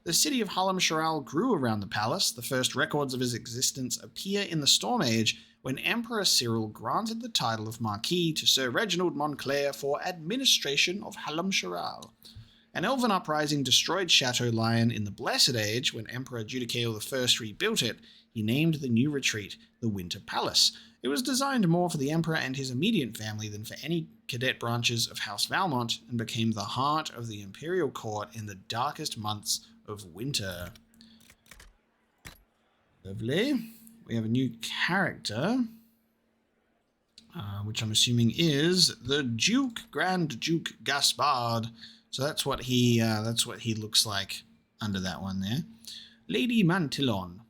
The city of Hallam Sharal grew around the palace. The first records of its existence appear in the Storm Age, when Emperor Cyril granted the title of Marquis to Sir Reginald Montclair for administration of Halam-Sharal. An elven uprising destroyed Chateau Lion in the Blessed Age. When Emperor Judicael I rebuilt it, he named the new retreat the Winter Palace. It was designed more for the Emperor and his immediate family than for any cadet branches of House Valmont, and became the heart of the Imperial Court in the darkest months of winter. Lovely. We have a new character, which I'm assuming is the Duke, Grand Duke Gaspard. So that's what he looks like under that one there. Lady Mantillon.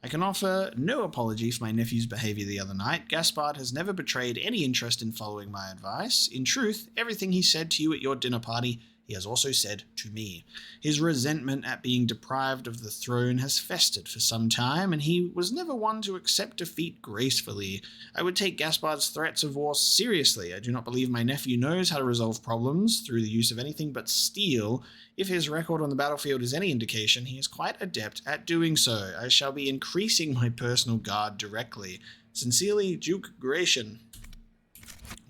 I can offer no apology for my nephew's behavior the other night. Gaspard has never betrayed any interest in following my advice. In truth, everything he said to you at your dinner party, he has also said to me. His resentment at being deprived of the throne has festered for some time, and he was never one to accept defeat gracefully. I would take Gaspard's threats of war seriously. I do not believe my nephew knows how to resolve problems through the use of anything but steel. If his record on the battlefield is any indication, he is quite adept at doing so. I shall be increasing my personal guard directly. Sincerely, Duke Gratian.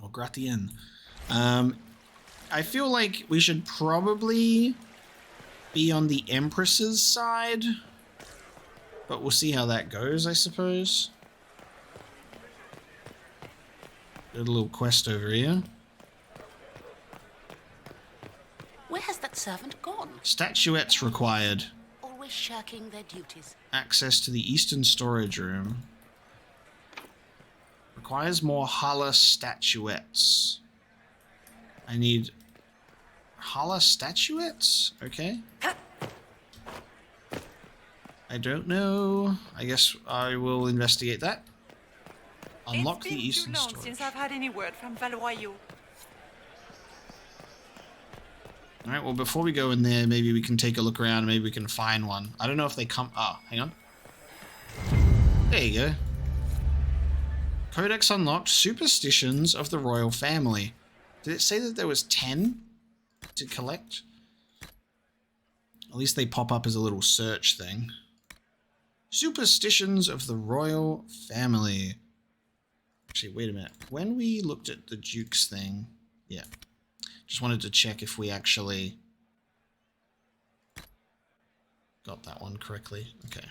Or Gratien. I feel like we should probably be on the Empress's side, but we'll see how that goes, I suppose. Got a little quest over here. Where has that servant gone? Statuettes required. Always shirking their duties. Access to the Eastern Storage Room. Requires more Hala statuettes. I need Hala statuettes? Okay. I don't know. I guess I will investigate that. Unlock the Eastern Storage. It's been too long since I've had any word from Valoyo. Alright, well, before we go in there, maybe we can take a look around. Maybe we can find one. I don't know if they come... Ah, hang on. There you go. Codex unlocked. Superstitions of the royal family. Did it say that there was 10 to collect? At least they pop up as a little search thing. Superstitions of the royal family. Actually, wait a minute. When we looked at the Duke's thing... Yeah. Just wanted to check if we actually got that one correctly. Okay.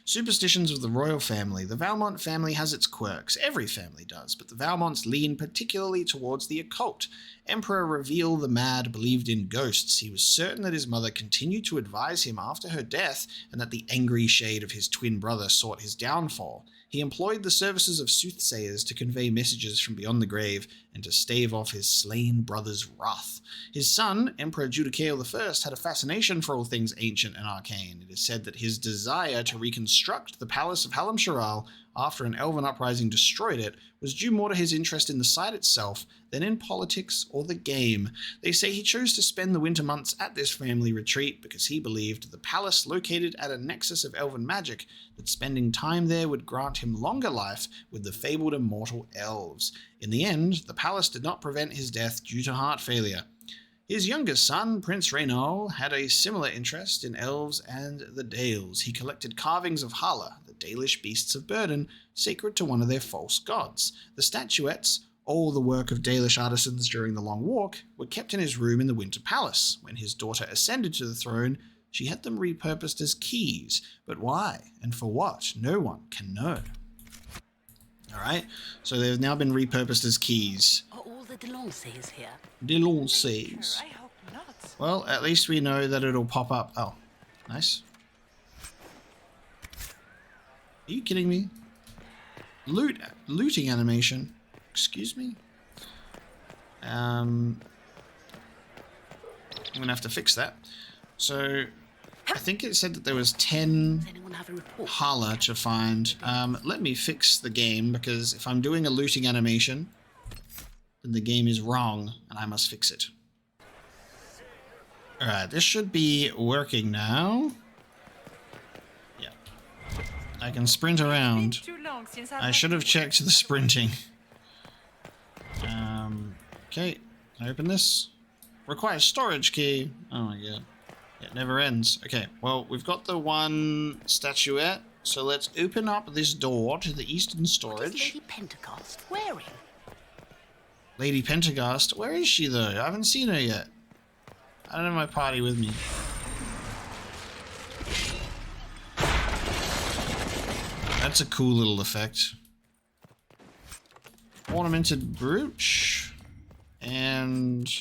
Superstitions of the royal family. The Valmont family has its quirks. Every family does, but the Valmonts lean particularly towards the occult. Emperor Reveal the Mad believed in ghosts. He was certain that his mother continued to advise him after her death, and that the angry shade of his twin brother sought his downfall. He employed the services of soothsayers to convey messages from beyond the grave and to stave off his slain brother's wrath. His son, Emperor Judicael I, had a fascination for all things ancient and arcane. It is said that his desire to reconstruct the palace of Halam-Sharal after an elven uprising destroyed it was due more to his interest in the site itself than in politics or the game. They say he chose to spend the winter months at this family retreat because he believed the palace, located at a nexus of elven magic, that spending time there would grant him longer life with the fabled immortal elves. In the end, the palace did not prevent his death due to heart failure. His youngest son, Prince Reynal, had a similar interest in elves and the Dales. He collected carvings of Hala, the Dalish beasts of burden, sacred to one of their false gods. The statuettes, all the work of Dalish artisans during the Long Walk, were kept in his room in the Winter Palace. When his daughter ascended to the throne, she had them repurposed as keys. But why and for what? No one can know. Alright, so they've now been repurposed as keys. Are all the Delancey's here? Delancey's. I hope not. Well, at least we know that it'll pop up. Oh, nice. Are you kidding me? Looting animation. Excuse me? I'm gonna have to fix that. So, I think it said that there was 10 Hala to find. Let me fix the game, because if I'm doing a looting animation, then the game is wrong, and I must fix it. Alright, this should be working now. Yeah. I can sprint around. I should have checked the sprinting. Okay, can I open this? Requires storage key. Oh my god. It never ends. Okay, well, we've got the one statuette. So let's open up this door to the eastern What is storage. Lady Pentecost wearing? Lady Pentecost, where is she though? I haven't seen her yet. I don't have my party with me. That's a cool little effect. Ornamented brooch. And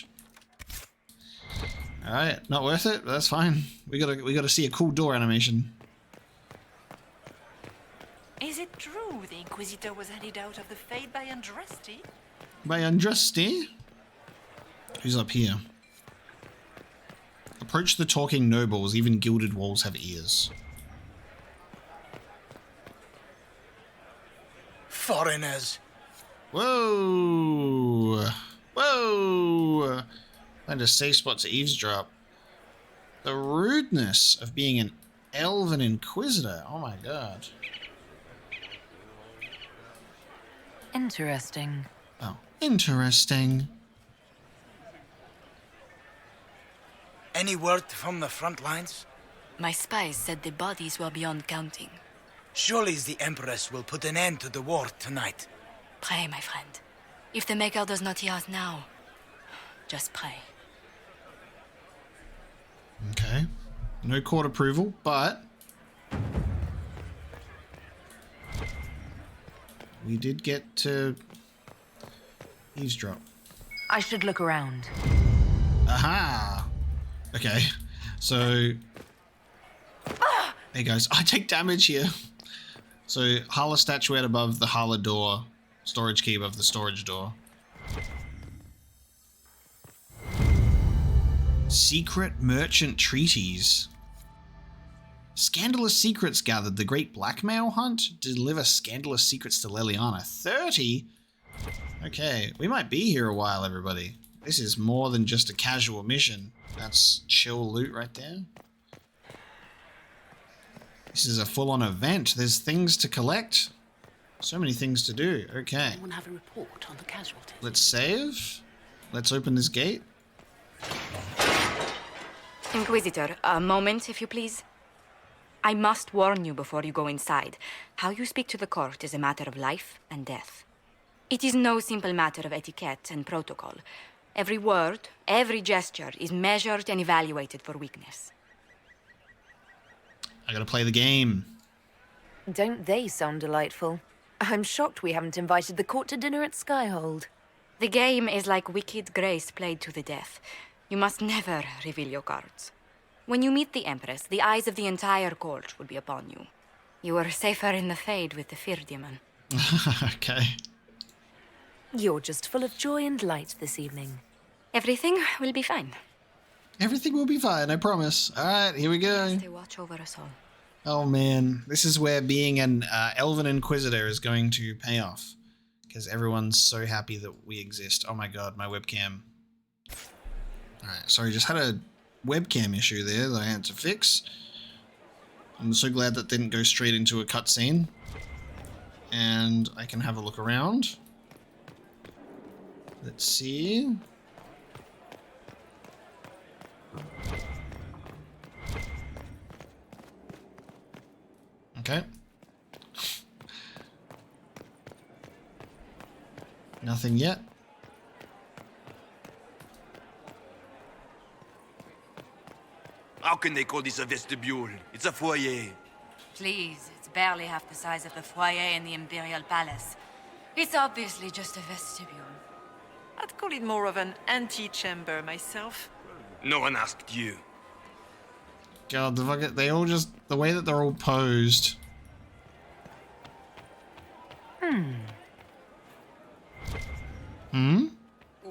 alright, not worth it, but that's fine. We gotta see a cool door animation. Is it true the Inquisitor was handed out of the Fade by Andraste? By Andraste? Who's up here? Approach the talking nobles, even gilded walls have ears. Foreigners. Whoa! Whoa! Find a safe spot to eavesdrop. The rudeness of being an elven inquisitor. Oh my god. Interesting. Oh, interesting. Any word from the front lines? My spies said the bodies were beyond counting. Surely the Empress will put an end to the war tonight. Pray, my friend. If the Maker does not hear us now, just pray. Okay. No court approval, but we did get to eavesdrop. I should look around. Aha! Okay, so hey guys, I take damage here. So Hala statuette above the Hala door, storage key above the storage door. Secret merchant treaties. Scandalous secrets gathered. The great blackmail hunt. Deliver scandalous secrets to Leliana. 30? Okay, we might be here a while, everybody. This is more than just a casual mission. That's chill loot right there. This is a full-on event. There's things to collect. So many things to do. Okay. Anyone have a report on the casualties? Let's save. Let's open this gate. Inquisitor, a moment, if you please. I must warn you before you go inside. How you speak to the court is a matter of life and death. It is no simple matter of etiquette and protocol. Every word, every gesture is measured and evaluated for weakness. I gotta play the game. Don't they sound delightful? I'm shocked we haven't invited the court to dinner at Skyhold. The game is like Wicked Grace played to the death. You must never reveal your cards. When you meet the Empress, the eyes of the entire court will be upon you. You are safer in the Fade with the Fear Demon. Okay. You're just full of joy and light this evening. Everything will be fine. Everything will be fine, I promise. Alright, here we go. They watch over us all. Oh man, this is where being an Elven Inquisitor is going to pay off. Because everyone's so happy that we exist. Oh my god, my webcam. Alright, sorry, just had a webcam issue there that I had to fix. I'm so glad that didn't go straight into a cutscene. And I can have a look around. Let's see. Okay. Nothing yet. How can they call this a vestibule? It's a foyer. Please, it's barely half the size of the foyer in the Imperial Palace. It's obviously just a vestibule. I'd call it more of an antechamber myself. No one asked you. God, they all just, the way that they're all posed. Hmm?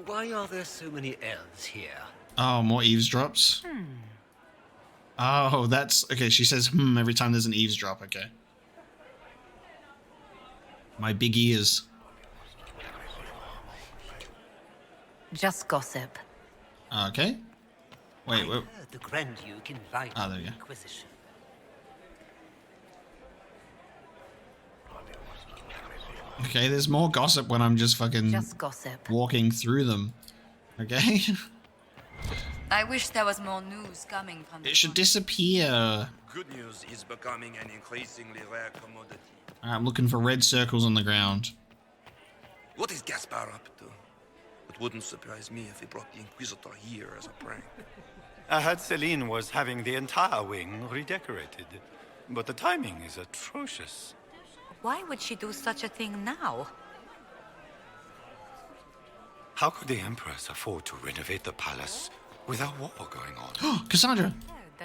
Why are there so many elves here? Oh, more eavesdrops? Oh, that's, okay, she says every time there's an eavesdrop, okay. My big ears. Just gossip. Okay. Wait, I heard the Grand Duke invited there we the go. Inquisition. Okay, there's more gossip when I'm just fucking Just gossip. walking through them. Okay? I wish there was more news coming from the It should disappear. Good news is becoming an increasingly rare commodity. I'm looking for red circles on the ground. What is Gaspar up to? It wouldn't surprise me if he brought the Inquisitor here as a prank. I heard Celine was having the entire wing redecorated, but the timing is atrocious. Why would she do such a thing now? How could the Empress afford to renovate the palace with a war going on? Cassandra.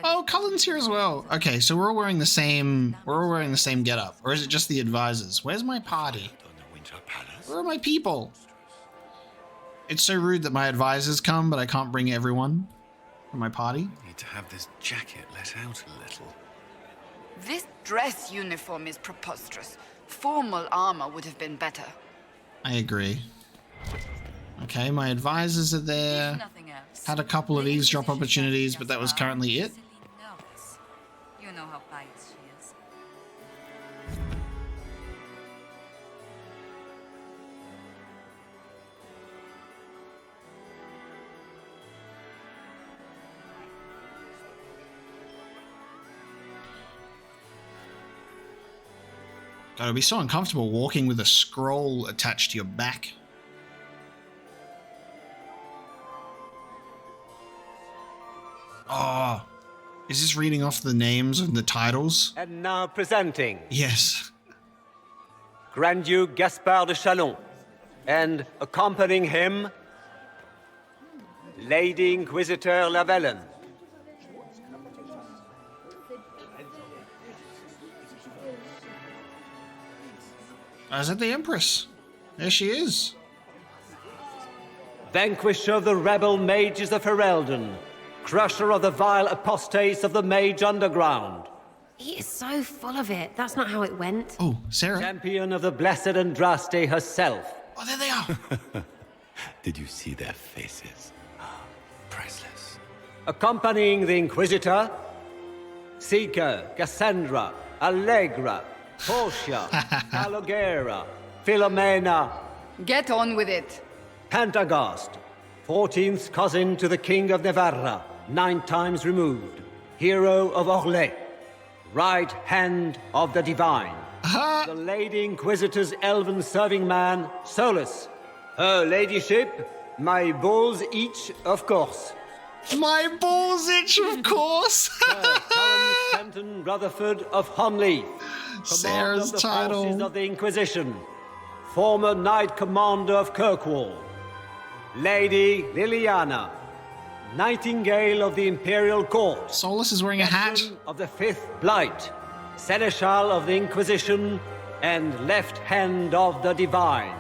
Oh, Cullen's here as well. Okay, so we're all wearing the same. We're all wearing the same getup, or is it just the advisors? Where's my party? Where are my people? It's so rude that my advisors come, but I can't bring everyone for my party. Need to have this jacket let out a little. This dress uniform is preposterous. Formal armor would have been better. I agree. Okay, my advisors are there. Had a couple of eavesdrop opportunities, but that was currently it. You know how pious she is. God, it'd be so uncomfortable walking with a scroll attached to your back. Oh, is this reading off the names and the titles? And now presenting Yes. Grand Duke Gaspard de Chalon, and accompanying him, Lady Inquisitor Lavellen. Is that the Empress? There she is. Vanquisher of the rebel mages of Ferelden, crusher of the vile apostates of the mage underground. He is so full of it. That's not how it went. Oh, Sarah. Champion of the blessed Andraste herself. Oh, there they are. Did you see their faces? Priceless. Accompanying the Inquisitor, Seeker, Cassandra, Allegra, Portia, Calogera, Philomena. Get on with it. Pantagast, 14th cousin to the King of Navarra, 9 times removed. Hero of Orlais. Right hand of the divine. The Lady Inquisitor's elven serving man, Solus. Her ladyship, my balls each, of course. My balls itch, of course. Sir Cullen Fenton Rutherford of Honleith. Sarah's Commander of the title. Forces of the Inquisition. Former Knight Commander of Kirkwall. Lady Liliana. Nightingale of the Imperial Court. Solus is wearing a hat. Veteran of the Fifth Blight. Seneschal of the Inquisition. And left hand of the Divine.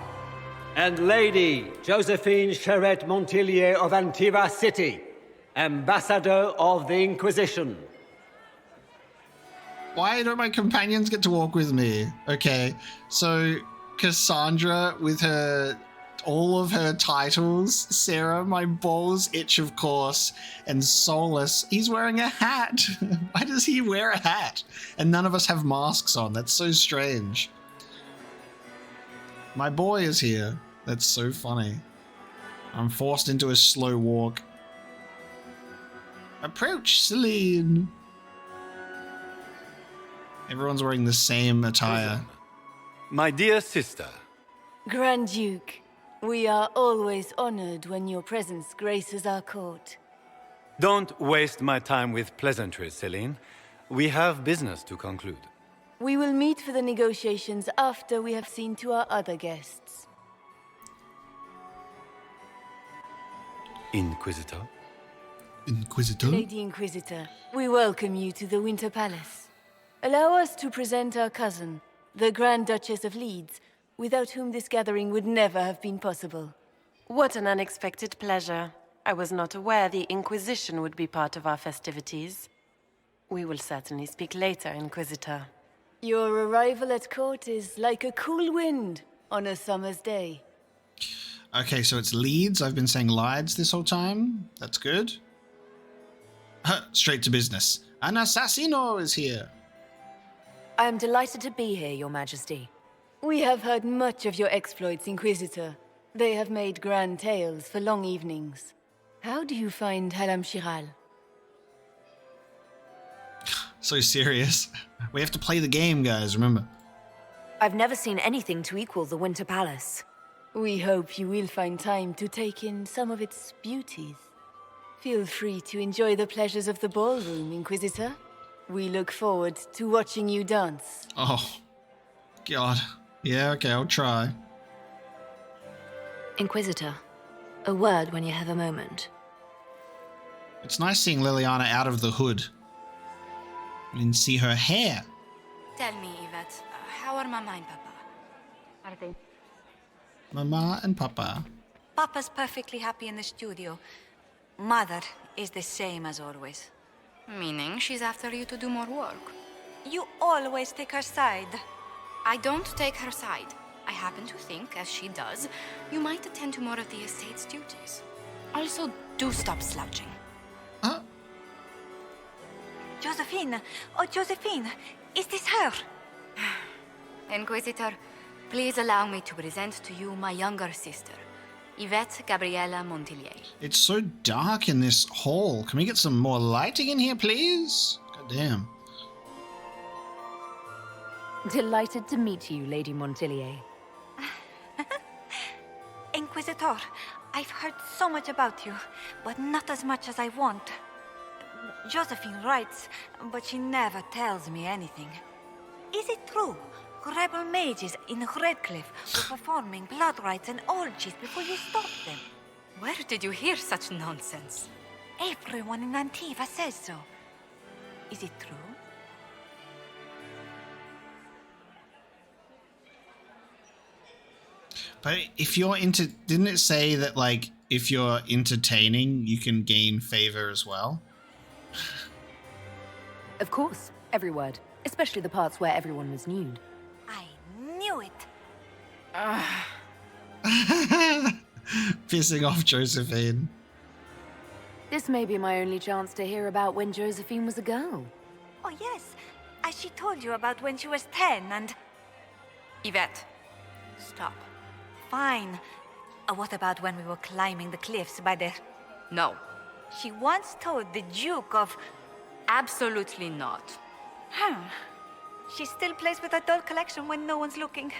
And Lady Josephine Charette Montillier of Antiva City. Ambassador of the Inquisition. Why don't my companions get to walk with me? Okay, so Cassandra with all of her titles, Sarah, my balls itch, of course, and Solus, he's wearing a hat. Why does he wear a hat? And none of us have masks on. That's so strange. My boy is here. That's so funny. I'm forced into a slow walk. Approach, Celine. Everyone's wearing the same attire. My dear sister. Grand Duke, we are always honored when your presence graces our court. Don't waste my time with pleasantries, Celine. We have business to conclude. We will meet for the negotiations after we have seen to our other guests. Inquisitor? Inquisitor? Lady Inquisitor, we welcome you to the Winter Palace. Allow us to present our cousin, the Grand Duchess of Leeds, without whom this gathering would never have been possible. What an unexpected pleasure. I was not aware the Inquisition would be part of our festivities. We will certainly speak later, Inquisitor. Your arrival at court is like a cool wind on a summer's day. Okay, so it's Leeds. I've been saying Lides this whole time. That's good. Straight to business. An assassino is here. I am delighted to be here, Your Majesty. We have heard much of your exploits, Inquisitor. They have made grand tales for long evenings. How do you find Halam Shiral? So serious. We have to play the game, guys, remember. I've never seen anything to equal the Winter Palace. We hope you will find time to take in some of its beauties. Feel free to enjoy the pleasures of the ballroom, Inquisitor. We look forward to watching you dance. Oh, God. Yeah, okay, I'll try. Inquisitor, a word when you have a moment. It's nice seeing Liliana out of the hood. We didn't see her hair. Tell me, Yvette, how are Mama and Papa? Are they? Mama and Papa. Papa's perfectly happy in the studio. Mother is the same as always. Meaning she's after you to do more work. You always take her side. I don't take her side. I happen to think, as she does, you might attend to more of the estate's duties. Also, do stop slouching. Huh? Josephine! Oh, Josephine! Is this her? Inquisitor, please allow me to present to you my younger sister, Yvette Gabriella Montillier. It's so dark in this hall. Can we get some more lighting in here, please? God damn. Delighted to meet you, Lady Montillier. Inquisitor, I've heard so much about you, but not as much as I want. Josephine writes, but she never tells me anything. Is it true? Rebel mages in Redcliffe were performing blood rites and orgies before you stopped them. Where did you hear such nonsense? Everyone in Antiva says so. Is it true? But if you're didn't it say that, like, if you're entertaining, you can gain favor as well? Of course, every word. Especially the parts where everyone was nude. I knew it. Pissing off Josephine. This may be my only chance to hear about when Josephine was a girl. Oh, yes. As she told you about when she was 10 and... Yvette, stop. Fine. What about when we were climbing the cliffs by the... No. She once told the Duke of... Absolutely not. She still plays with her doll collection when no one's looking.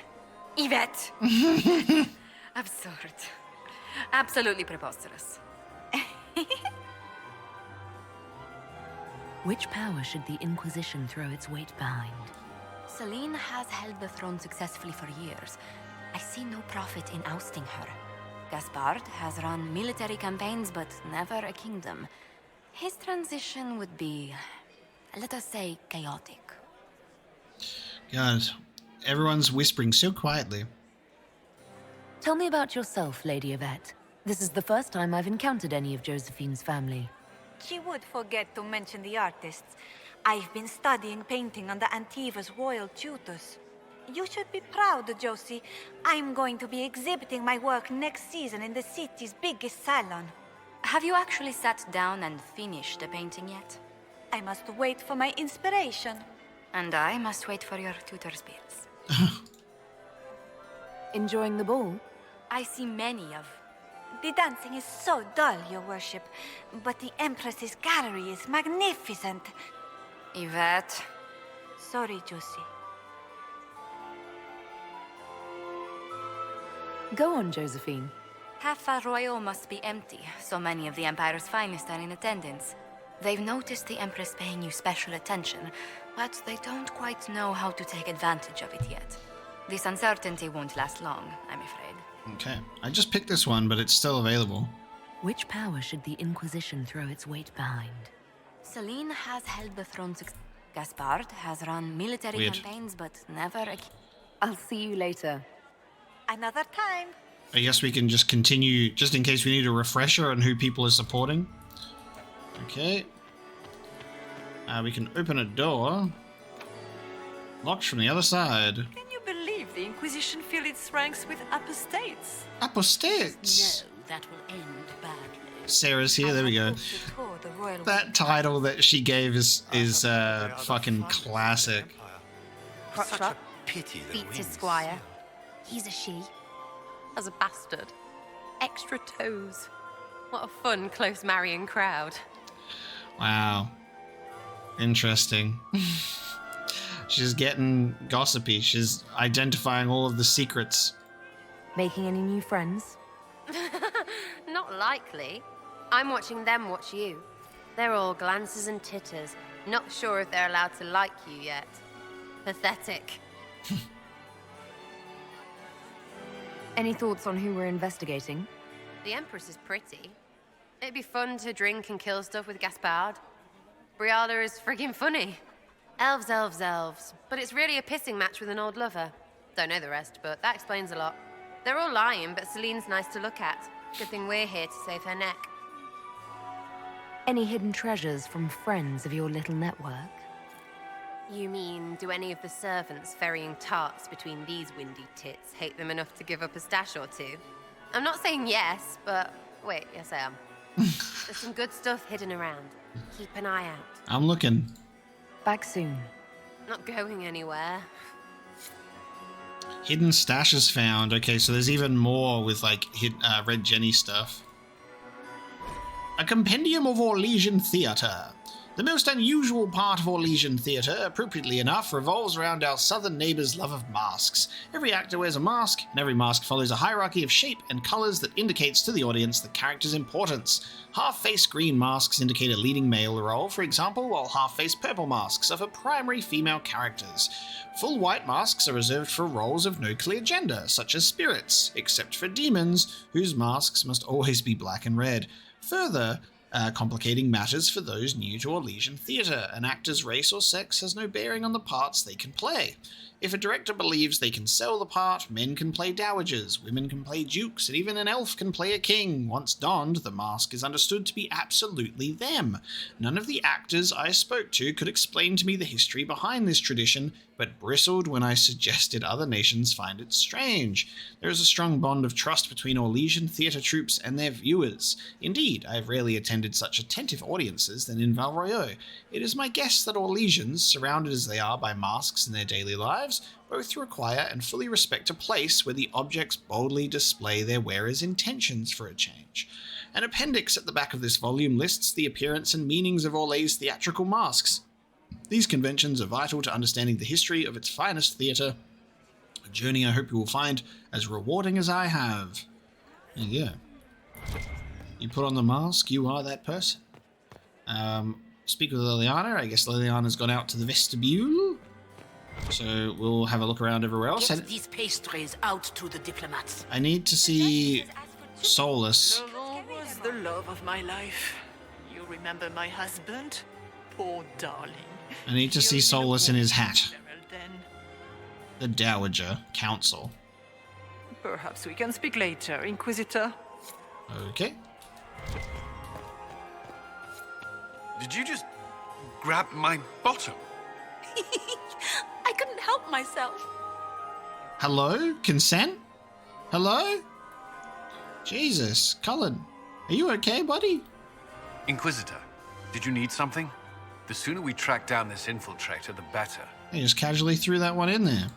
Yvette! Absurd. Absolutely preposterous. Which power should the Inquisition throw its weight behind? Celine has held the throne successfully for years. I see no profit in ousting her. Gaspard has run military campaigns, but never a kingdom. His transition would be, let us say, chaotic. God, everyone's whispering so quietly. Tell me about yourself, Lady Yvette. This is the first time I've encountered any of Josephine's family. She would forget to mention the artists. I've been studying painting under Antiva's royal tutors. You should be proud, Josie. I'm going to be exhibiting my work next season in the city's biggest salon. Have you actually sat down and finished the painting yet? I must wait for my inspiration. And I must wait for your tutor's bills. Enjoying the ball? I see many of... The dancing is so dull, Your Worship. But the Empress's gallery is magnificent. Yvette. Sorry, Josie. Go on, Josephine. Half Royal must be empty. So many of the Empire's finest are in attendance. They've noticed the Empress paying you special attention, but they don't quite know how to take advantage of it yet. This uncertainty won't last long, I'm afraid. Okay, I just picked this one, but it's still available. Which power should the Inquisition throw its weight behind? Celine has held the throne Gaspard has run military campaigns, but never a... I'll see you later. Another time. I guess we can just continue, just in case we need a refresher on who people are supporting. Okay. We can open a door. Locked from the other side. Can you believe the Inquisition filled its ranks with apostates? Apostates? No, that will end badly. Sarah's here, there we go. That title that she gave is fucking classic. Such a pity that Beats his squire. He's a she. As a bastard. Extra toes. What a fun, close marrying crowd. Wow. Interesting. She's getting gossipy. She's identifying all of the secrets. Making any new friends? Not likely. I'm watching them watch you. They're all glances and titters. Not sure if they're allowed to like you yet. Pathetic. Any thoughts on who we're investigating? The Empress is pretty. It'd be fun to drink and kill stuff with Gaspard. Briala is friggin' funny. Elves, elves, elves. But it's really a pissing match with an old lover. Don't know the rest, but that explains a lot. They're all lying, but Celine's nice to look at. Good thing we're here to save her neck. Any hidden treasures from friends of your little network? You mean, do any of the servants ferrying tarts between these windy tits hate them enough to give up a stash or two? I'm not saying yes, but wait, yes I am. There's some good stuff hidden around. Keep an eye out. I'm looking. Back soon. Not going anywhere. Hidden stashes found. Okay, so there's even more with like Red Jenny stuff. A compendium of Orlesian theatre. The most unusual part of Orlesian theatre, appropriately enough, revolves around our southern neighbour's love of masks. Every actor wears a mask, and every mask follows a hierarchy of shape and colours that indicates to the audience the character's importance. Half-face green masks indicate a leading male role, for example, while half-face purple masks are for primary female characters. Full white masks are reserved for roles of no clear gender, such as spirits, except for demons, whose masks must always be black and red. Further, complicating matters for those new to Orlesian theatre. An actor's race or sex has no bearing on the parts they can play. If a director believes they can sell the part, men can play dowagers, women can play dukes, and even an elf can play a king. Once donned, the mask is understood to be absolutely them. None of the actors I spoke to could explain to me the history behind this tradition, but bristled when I suggested other nations find it strange. There is a strong bond of trust between Orlesian theatre troupes and their viewers. Indeed, I have rarely attended such attentive audiences than in Val Royeaux. It is my guess that Orlesians, surrounded as they are by masks in their daily lives, both require and fully respect a place where the objects boldly display their wearers' intentions for a change. An appendix at the back of this volume lists the appearance and meanings of Orlay's theatrical masks. These conventions are vital to understanding the history of its finest theatre, a journey I hope you will find as rewarding as I have. There you go. You put on the mask, you are that person. Speak with Liliana. I guess Liliana's gone out to the vestibule. So we'll have a look around everywhere else. Get these pastries out to the diplomats. I need to see Solus. Laurent was the love of my life. You remember my husband? Poor darling. I need to see Solus in his hat. Then The Dowager Council. perhaps we can speak later, Inquisitor. Okay. Did you just grab my bottom? I couldn't help myself. Hello? Consent? Hello? Jesus, Cullen. Are you okay, buddy? Inquisitor, did you need something? The sooner we track down this infiltrator, the better. They just casually threw that one in there.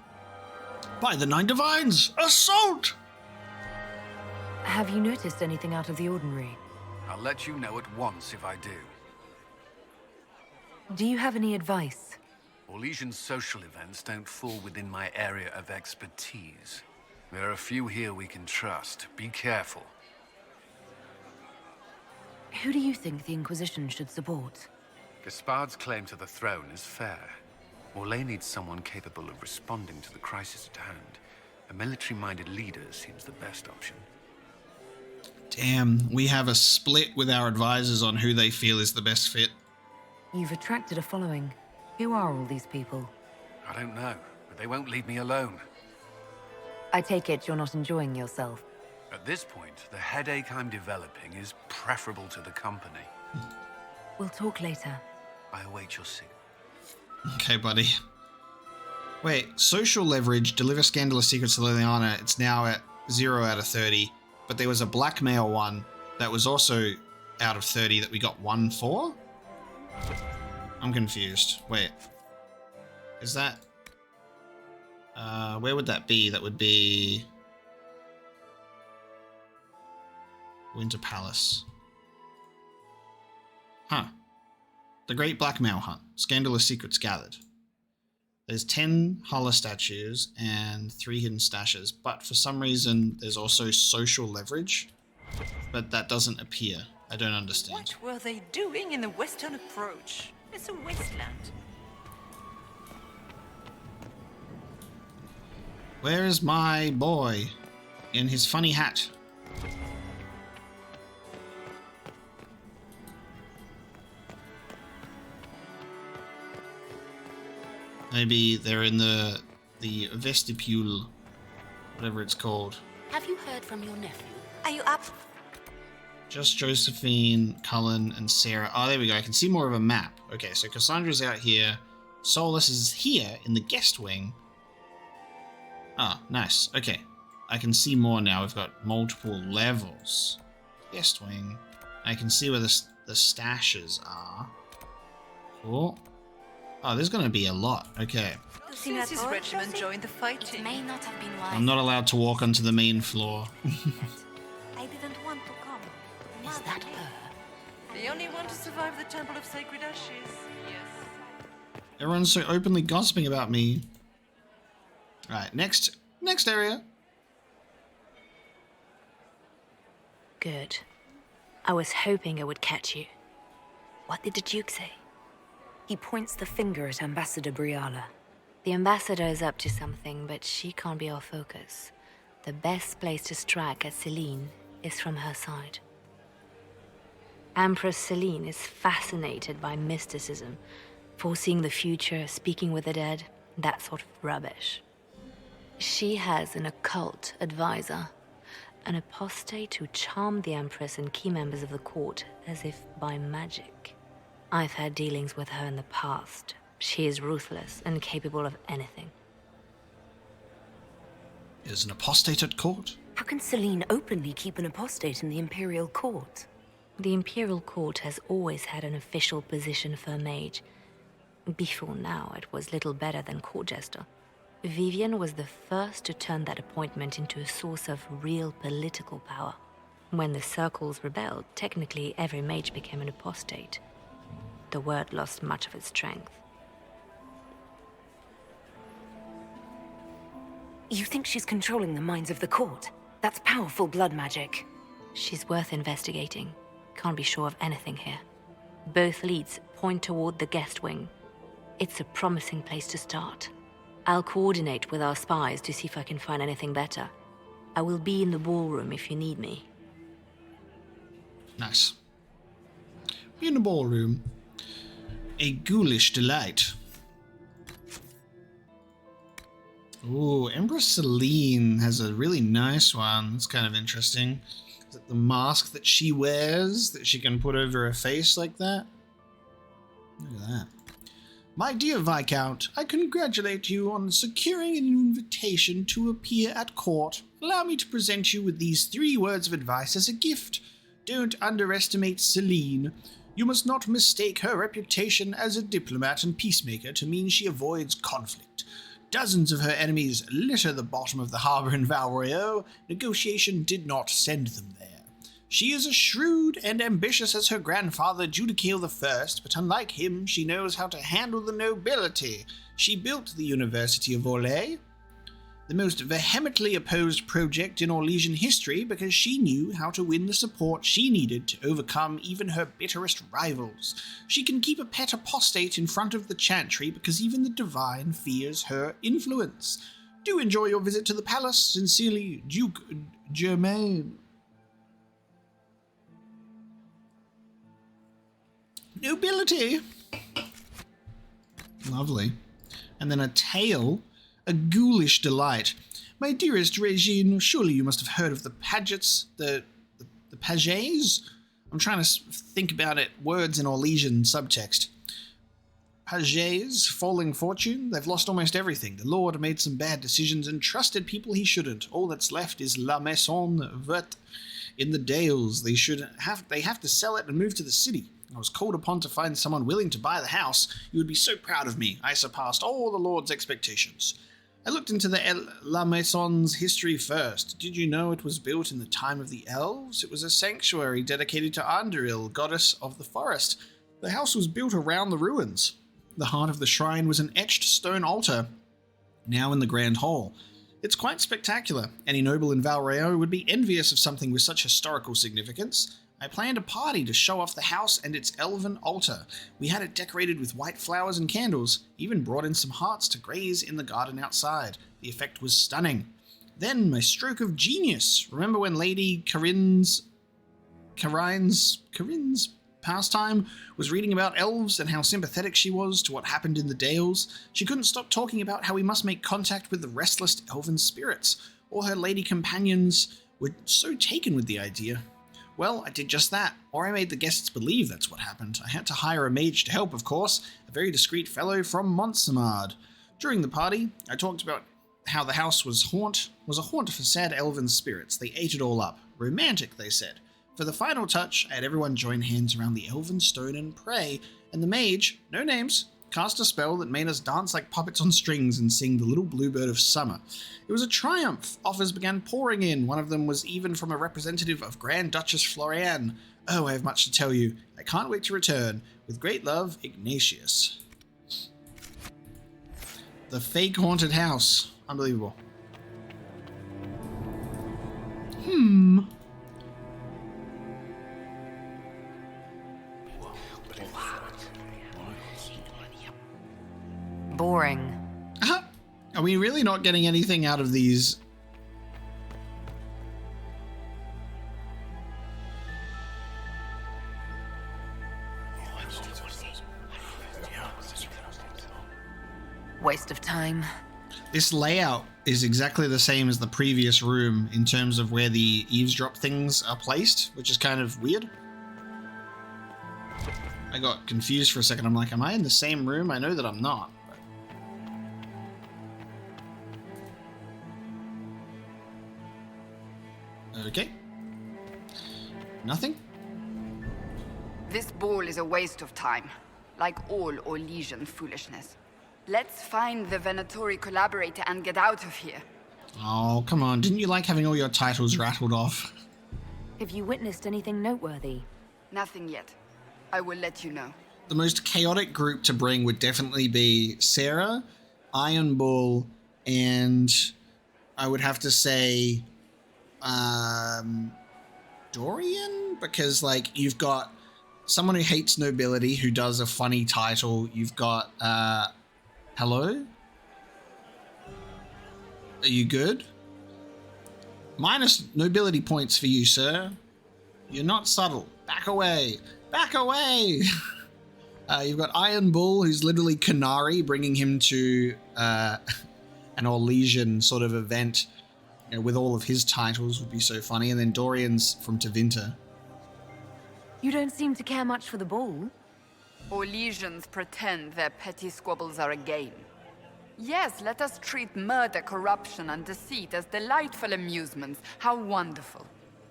By the Nine Divines! Assault! Have you noticed anything out of the ordinary? I'll let you know at once if I do. Do you have any advice? Orlesian social events don't fall within my area of expertise. There are a few here we can trust. Be careful. Who do you think the Inquisition should support? Gaspard's claim to the throne is fair. Orlais needs someone capable of responding to the crisis at hand. A military-minded leader seems the best option. Damn, we have a split with our advisors on who they feel is the best fit. You've attracted a following. Who are all these people? I don't know, but they won't leave me alone. I take it you're not enjoying yourself. At this point, the headache I'm developing is preferable to the company. We'll talk later. I await your signal. Okay, buddy. Wait, social leverage, deliver scandalous secrets to Liliana. It's now at 0 out of 30. But there was a blackmail one that was also out of 30 that we got 1 for? I'm confused. Wait. Is that... where would that be? That would be... Winter Palace. Huh. The Great Blackmail Hunt. Scandalous secrets gathered. There's 10 Hala statues and 3 hidden stashes, but for some reason there's also social leverage, but that doesn't appear. I don't understand. What were they doing in the western approach? It's a wasteland. Where is my boy in his funny hat? Maybe they're in the vestibule, whatever it's called. Have you heard from your nephew? Are you up? Just Josephine, Cullen, and Sarah. Oh, there we go. I can see more of a map. Okay, so Cassandra's out here. Solus is here in the guest wing. Ah, nice. Okay. I can see more now. We've got multiple levels. Guest wing. I can see where the stashes are. Cool. Oh, there's going to be a lot. Okay. Since his regiment joined the fighting, It may not have been wise. I'm not allowed to walk onto the main floor. I didn't want to come. Is that her? the only one to survive the Temple of Sacred Ashes. Yes. Everyone's so openly gossiping about me. Right, next area. Good. I was hoping I would catch you. What did the Duke say? He points the finger at Ambassador Briala. The ambassador is up to something, but she can't be our focus. The best place to strike at Celine is from her side. Empress Celine is fascinated by mysticism, foreseeing the future, speaking with the dead, that sort of rubbish. She has an occult advisor, an apostate who charmed the Empress and key members of the court as if by magic. I've had dealings with her in the past. She is ruthless and capable of anything. Is an apostate at court? How can Celine openly keep an apostate in the Imperial Court? The Imperial Court has always had an official position for a mage. Before now, it was little better than court jester. Vivian was the first to turn that appointment into a source of real political power. When the circles rebelled, technically every mage became an apostate. The word lost much of its strength. You think she's controlling the minds of the court? That's powerful blood magic. She's worth investigating. Can't be sure of anything here. Both leads point toward the guest wing. It's a promising place to start. I'll coordinate with our spies to see if I can find anything better. I will be in the ballroom if you need me. Nice. Be in the ballroom. A ghoulish delight. Ooh, Empress Celine has a really nice one. It's kind of interesting. Is it the mask that she wears that she can put over her face like that? Look at that. My dear Viscount, I congratulate you on securing an invitation to appear at court. Allow me to present you with these 3 words of advice as a gift. Don't underestimate Celine. You must not mistake her reputation as a diplomat and peacemaker to mean she avoids conflict. Dozens of her enemies litter the bottom of the harbor in Val Royeaux. Negotiation did not send them there. She is as shrewd and ambitious as her grandfather Judicael I, but unlike him, she knows how to handle the nobility. She built the University of Orlais, the most vehemently opposed project in Orlesian history, because she knew how to win the support she needed to overcome even her bitterest rivals. She can keep a pet apostate in front of the chantry because even the divine fears her influence. Do enjoy your visit to the palace. Sincerely, Duke Germain. Nobility. Lovely. And then a tale. A ghoulish delight. My dearest Regine, surely you must have heard of the Pagets, the Pagets? I'm trying to think about it, words in Orlesian subtext. Pagets, falling fortune, they've lost almost everything. The Lord made some bad decisions and trusted people he shouldn't. All that's left is La Maison Verte in the Dales. They have to sell it and move to the city. I was called upon to find someone willing to buy the house. You would be so proud of me. I surpassed all the Lord's expectations. I looked into the La Maison's history first. Did you know it was built in the time of the elves? It was a sanctuary dedicated to Anduril, goddess of the forest. The house was built around the ruins. The heart of the shrine was an etched stone altar, now in the grand hall. It's quite spectacular. Any noble in Valreo would be envious of something with such historical significance. I planned a party to show off the house and its elven altar. We had it decorated with white flowers and candles, even brought in some hearts to graze in the garden outside. The effect was stunning. Then my stroke of genius. Remember when Lady Karin's pastime was reading about elves and how sympathetic she was to what happened in the Dales? She couldn't stop talking about how we must make contact with the restless elven spirits. All her lady companions were so taken with the idea. Well, I did just that, or I made the guests believe that's what happened. I had to hire a mage to help, of course, a very discreet fellow from Montsamard. During the party, I talked about how the house was a haunt for sad elven spirits. They ate it all up. Romantic, they said. For the final touch, I had everyone join hands around the elven stone and pray, and the mage, no names, cast a spell that made us dance like puppets on strings and sing The Little Bluebird of Summer. It was a triumph. Offers began pouring in. One of them was even from a representative of Grand Duchess Floriane. Oh, I have much to tell you. I can't wait to return. With great love, Ignatius. The fake haunted house. Unbelievable. Boring. Are we really not getting anything out of these? Waste of time. This layout is exactly the same as the previous room in terms of where the eavesdrop things are placed, which is kind of weird. I got confused for a second. I'm like, am I in the same room? I know that I'm not. Okay. Nothing? This ball is a waste of time, like all Orlesian foolishness. Let's find the Venatori collaborator and get out of here. Oh, come on. Didn't you like having all your titles rattled off? Have you witnessed anything noteworthy? Nothing yet. I will let you know. The most chaotic group to bring would definitely be Sarah, Iron Bull, and I would have to say Dorian, because like you've got someone who hates nobility who does a funny title. You've got hello? Are you good? Minus nobility points for you, sir. You're not subtle. Back away. Back away! You've got Iron Bull, who's literally Canary, bringing him to an Orlesian sort of event, you know, with all of his titles would be so funny. And then Dorian's from Tevinter. You don't seem to care much for the ball. Orlesians pretend their petty squabbles are a game. Yes, let us treat murder, corruption, and deceit as delightful amusements. How wonderful.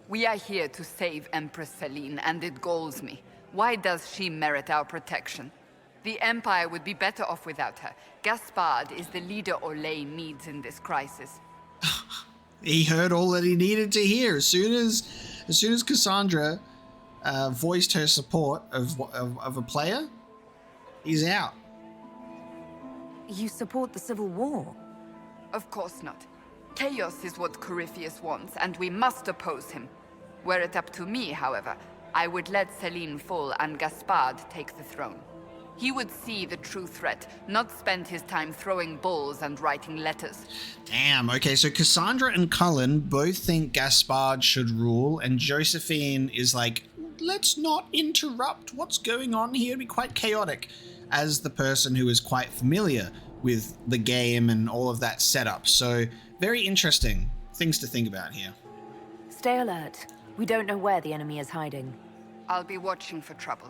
We are here to save Empress Celine, and it galls me. Why does she merit our protection? The Empire would be better off without her. Gaspard is the leader Orlais needs in this crisis. He heard all that he needed to hear. As soon as Cassandra voiced her support of a player, he's out. You support the Civil War? Of course not. Chaos is what Corypheus wants, and we must oppose him. Were it up to me, however, I would let Celine fall and Gaspard take the throne. He would see the true threat, not spend his time throwing balls and writing letters. Damn, okay, so Cassandra and Cullen both think Gaspard should rule, and Josephine is like, let's not interrupt what's going on here, it'd be quite chaotic, as the person who is quite familiar with the game and all of that setup. So, very interesting things to think about here. Stay alert. We don't know where the enemy is hiding. I'll be watching for trouble.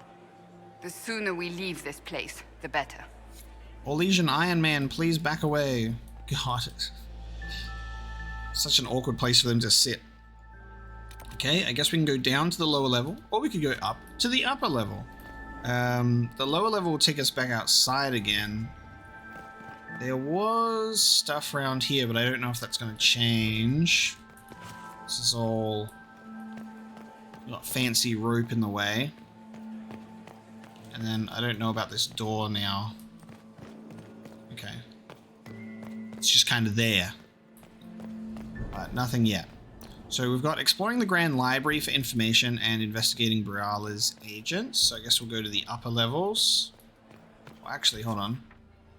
The sooner we leave this place, the better. Orlesian Iron Man, please back away. God, such an awkward place for them to sit. Okay, I guess we can go down to the lower level, or we could go up to the upper level. The lower level will take us back outside again. There was stuff around here, but I don't know if that's going to change. This is all... got fancy rope in the way. And And then I don't know about this door now. Okay. It's just kind of there. But nothing yet. So we've got exploring the Grand Library for information and investigating Briala's agents. So I guess we'll go to the upper levels. Well, actually, hold on.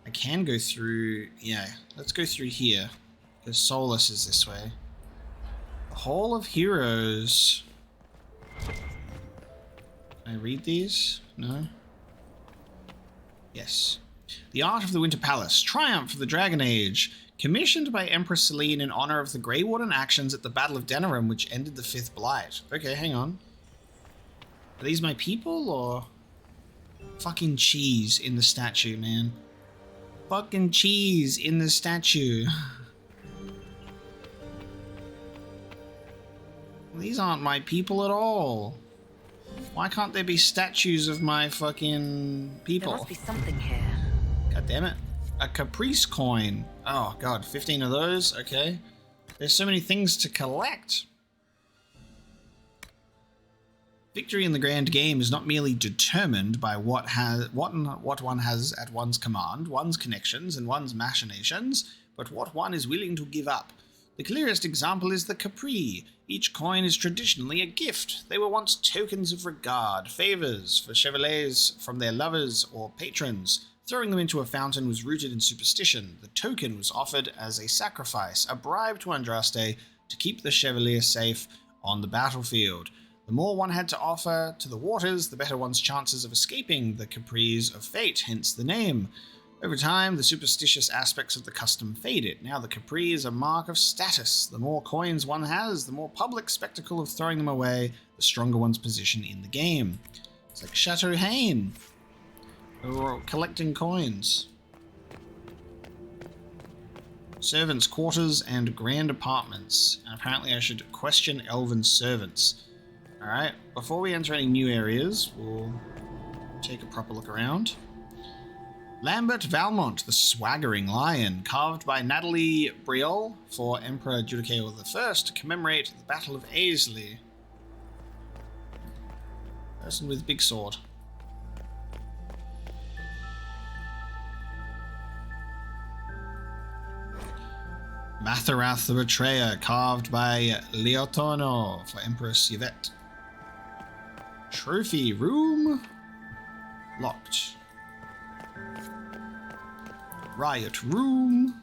I can go through... Yeah, let's go through here. Because Solus is this way. The Hall of Heroes. Can I read these? No? Yes. The Art of the Winter Palace. Triumph of the Dragon Age. Commissioned by Empress Celine in honor of the Grey Warden actions at the Battle of Denerim, which ended the Fifth Blight. Okay, hang on. Are these my people, or... Fucking cheese in the statue, man. Fucking cheese in the statue. These aren't my people at all. Why can't there be statues of my fucking people? There must be something here. God damn it. A Caprice coin. Oh god, 15 of those? Okay. There's so many things to collect. Victory in the grand game is not merely determined by what one has at one's command, one's connections, and one's machinations, but what one is willing to give up. The clearest example is the Capri. Each coin is traditionally a gift. They were once tokens of regard, favors for chevaliers from their lovers or patrons. Throwing them into a fountain was rooted in superstition. The token was offered as a sacrifice, a bribe to Andraste to keep the chevalier safe on the battlefield. The more one had to offer to the waters, the better one's chances of escaping the caprice of fate, hence the name. Over time, the superstitious aspects of the custom faded. Now the Capri is a mark of status. The more coins one has, the more public spectacle of throwing them away, the stronger one's position in the game. It's like Chateau Haine. We're collecting coins. Servants' quarters and grand apartments. And apparently I should question elven servants. Alright, before we enter any new areas, we'll take a proper look around. Lambert Valmont, the Swaggering Lion, carved by Natalie Briol for Emperor Judiceo I to commemorate the Battle of Aisley. Person with big sword. Matherath the Betrayer, carved by Leotono for Empress Yvette. Trophy room locked. Riot room.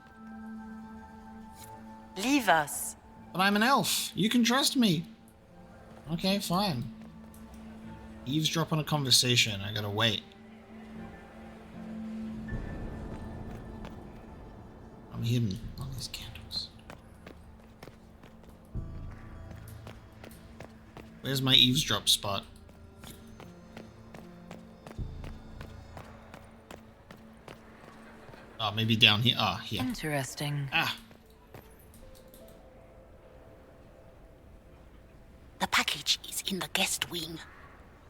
Leave us. But I'm an elf. You can trust me. Okay, fine. Eavesdrop on a conversation. I gotta wait. I'm hidden on these candles. Where's my eavesdrop spot? Oh, maybe down here. Ah, here. Interesting. Ah. The package is in the guest wing.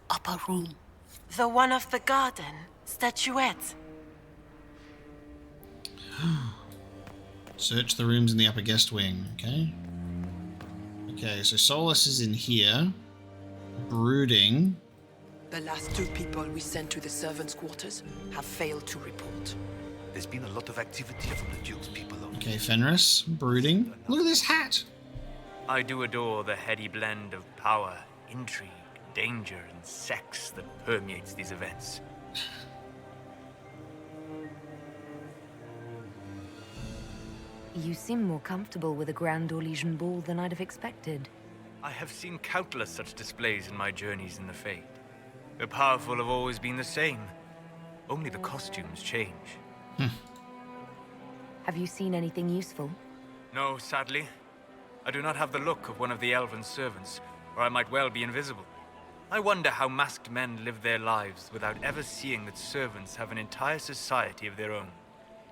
Upper room. The one of the garden. Statuette. Search the rooms in the upper guest wing. Okay. Okay, so Solus is in here. Brooding. The last two people we sent to the servants' quarters have failed to report. There's been a lot of activity from the Duke's people. Okay, Fenris. Brooding. Look at this hat. I do adore the heady blend of power, intrigue, danger, and sex that permeates these events. You seem more comfortable with a Grand Orlesian ball than I'd have expected. I have seen countless such displays in my journeys in the Fade. The powerful have always been the same. Only the costumes change. Have you seen anything useful? No, sadly. I do not have the look of one of the elven servants, or I might well be invisible. I wonder how masked men live their lives without ever seeing that servants have an entire society of their own.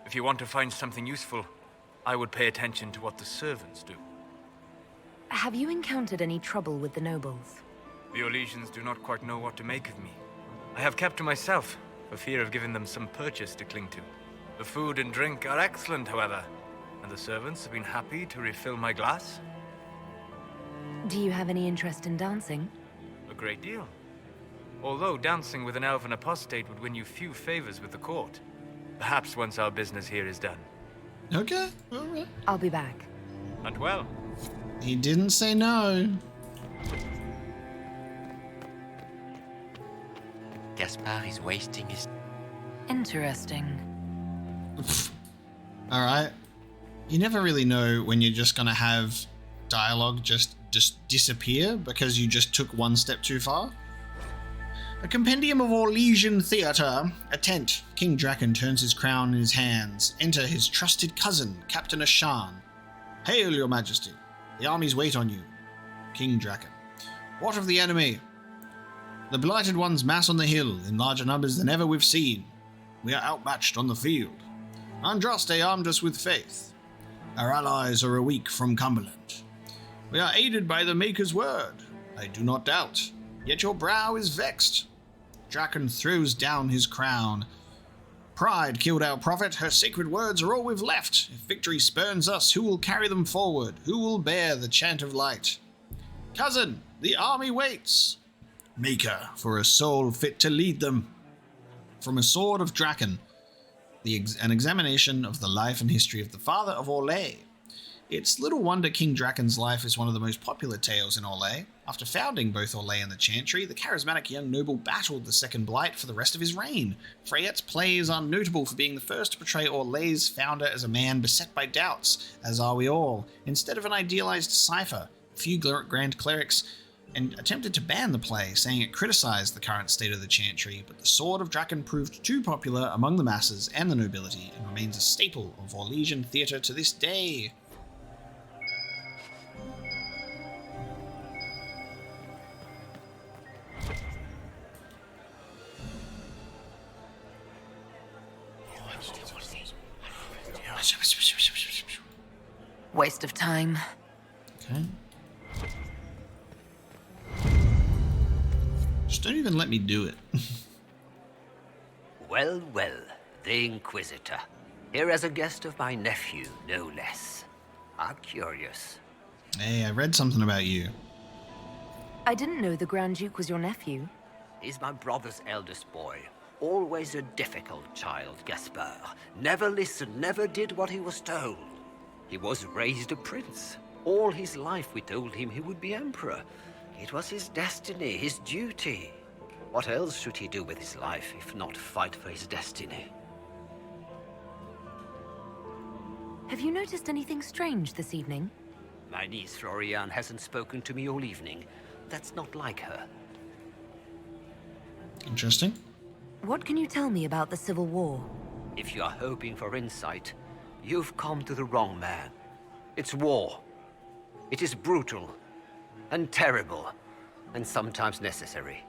If you want to find something useful, I would pay attention to what the servants do. Have you encountered any trouble with the nobles? The Orlesians do not quite know what to make of me. I have kept to myself, for fear of giving them some purchase to cling to. The food and drink are excellent, however, and the servants have been happy to refill my glass. Do you have any interest in dancing? A great deal. Although dancing with an elven apostate would win you few favors with the court. Perhaps once our business here is done. Okay, alright. I'll be back. And well. He didn't say no. Gaspard is wasting his... Interesting. Alright. You never really know when you're just gonna have dialogue just disappear because you just took one step too far. A compendium of Orlesian theatre. A tent. King Draken turns his crown in his hands. Enter his trusted cousin, Captain Ashan. Hail, your majesty. The armies wait on you. King Draken. What of the enemy? The blighted ones mass on the hill in larger numbers than ever we've seen. We are outmatched on the field. Andraste armed us with faith. Our allies are a week from Cumberland. We are aided by the Maker's word. I do not doubt. Yet your brow is vexed. Draken throws down his crown. Pride killed our prophet. Her sacred words are all we've left. If victory spurns us, who will carry them forward? Who will bear the chant of light? Cousin, the army waits. Maker, for a soul fit to lead them. From a sword of Draken, an examination of the life and history of the father of Orlais. It's little wonder King Draken's life is one of the most popular tales in Orlais. After founding both Orlais and the Chantry, the charismatic young noble battled the Second Blight for the rest of his reign. Freyette's plays are notable for being the first to portray Orlais' founder as a man beset by doubts, as are we all, instead of an idealized cipher. A few Grand Clerics and attempted to ban the play, saying it criticized the current state of the Chantry, but the Sword of Draken proved too popular among the masses and the nobility, and remains a staple of Orlesian theatre to this day. Waste of time. Okay. Just don't even let me do it. Well, well, the Inquisitor. Here as a guest of my nephew, no less. How curious. Hey, I read something about you. I didn't know the Grand Duke was your nephew. He's my brother's eldest boy. Always a difficult child, Gaspard. Never listened, never did what he was told. He was raised a prince. All his life we told him he would be emperor. It was his destiny, his duty. What else should he do with his life if not fight for his destiny? Have you noticed anything strange this evening? My niece Florian hasn't spoken to me all evening. That's not like her. Interesting. What can you tell me about the Civil War? If you are hoping for insight, you've come to the wrong man. It's war. It is brutal, and terrible, and sometimes necessary.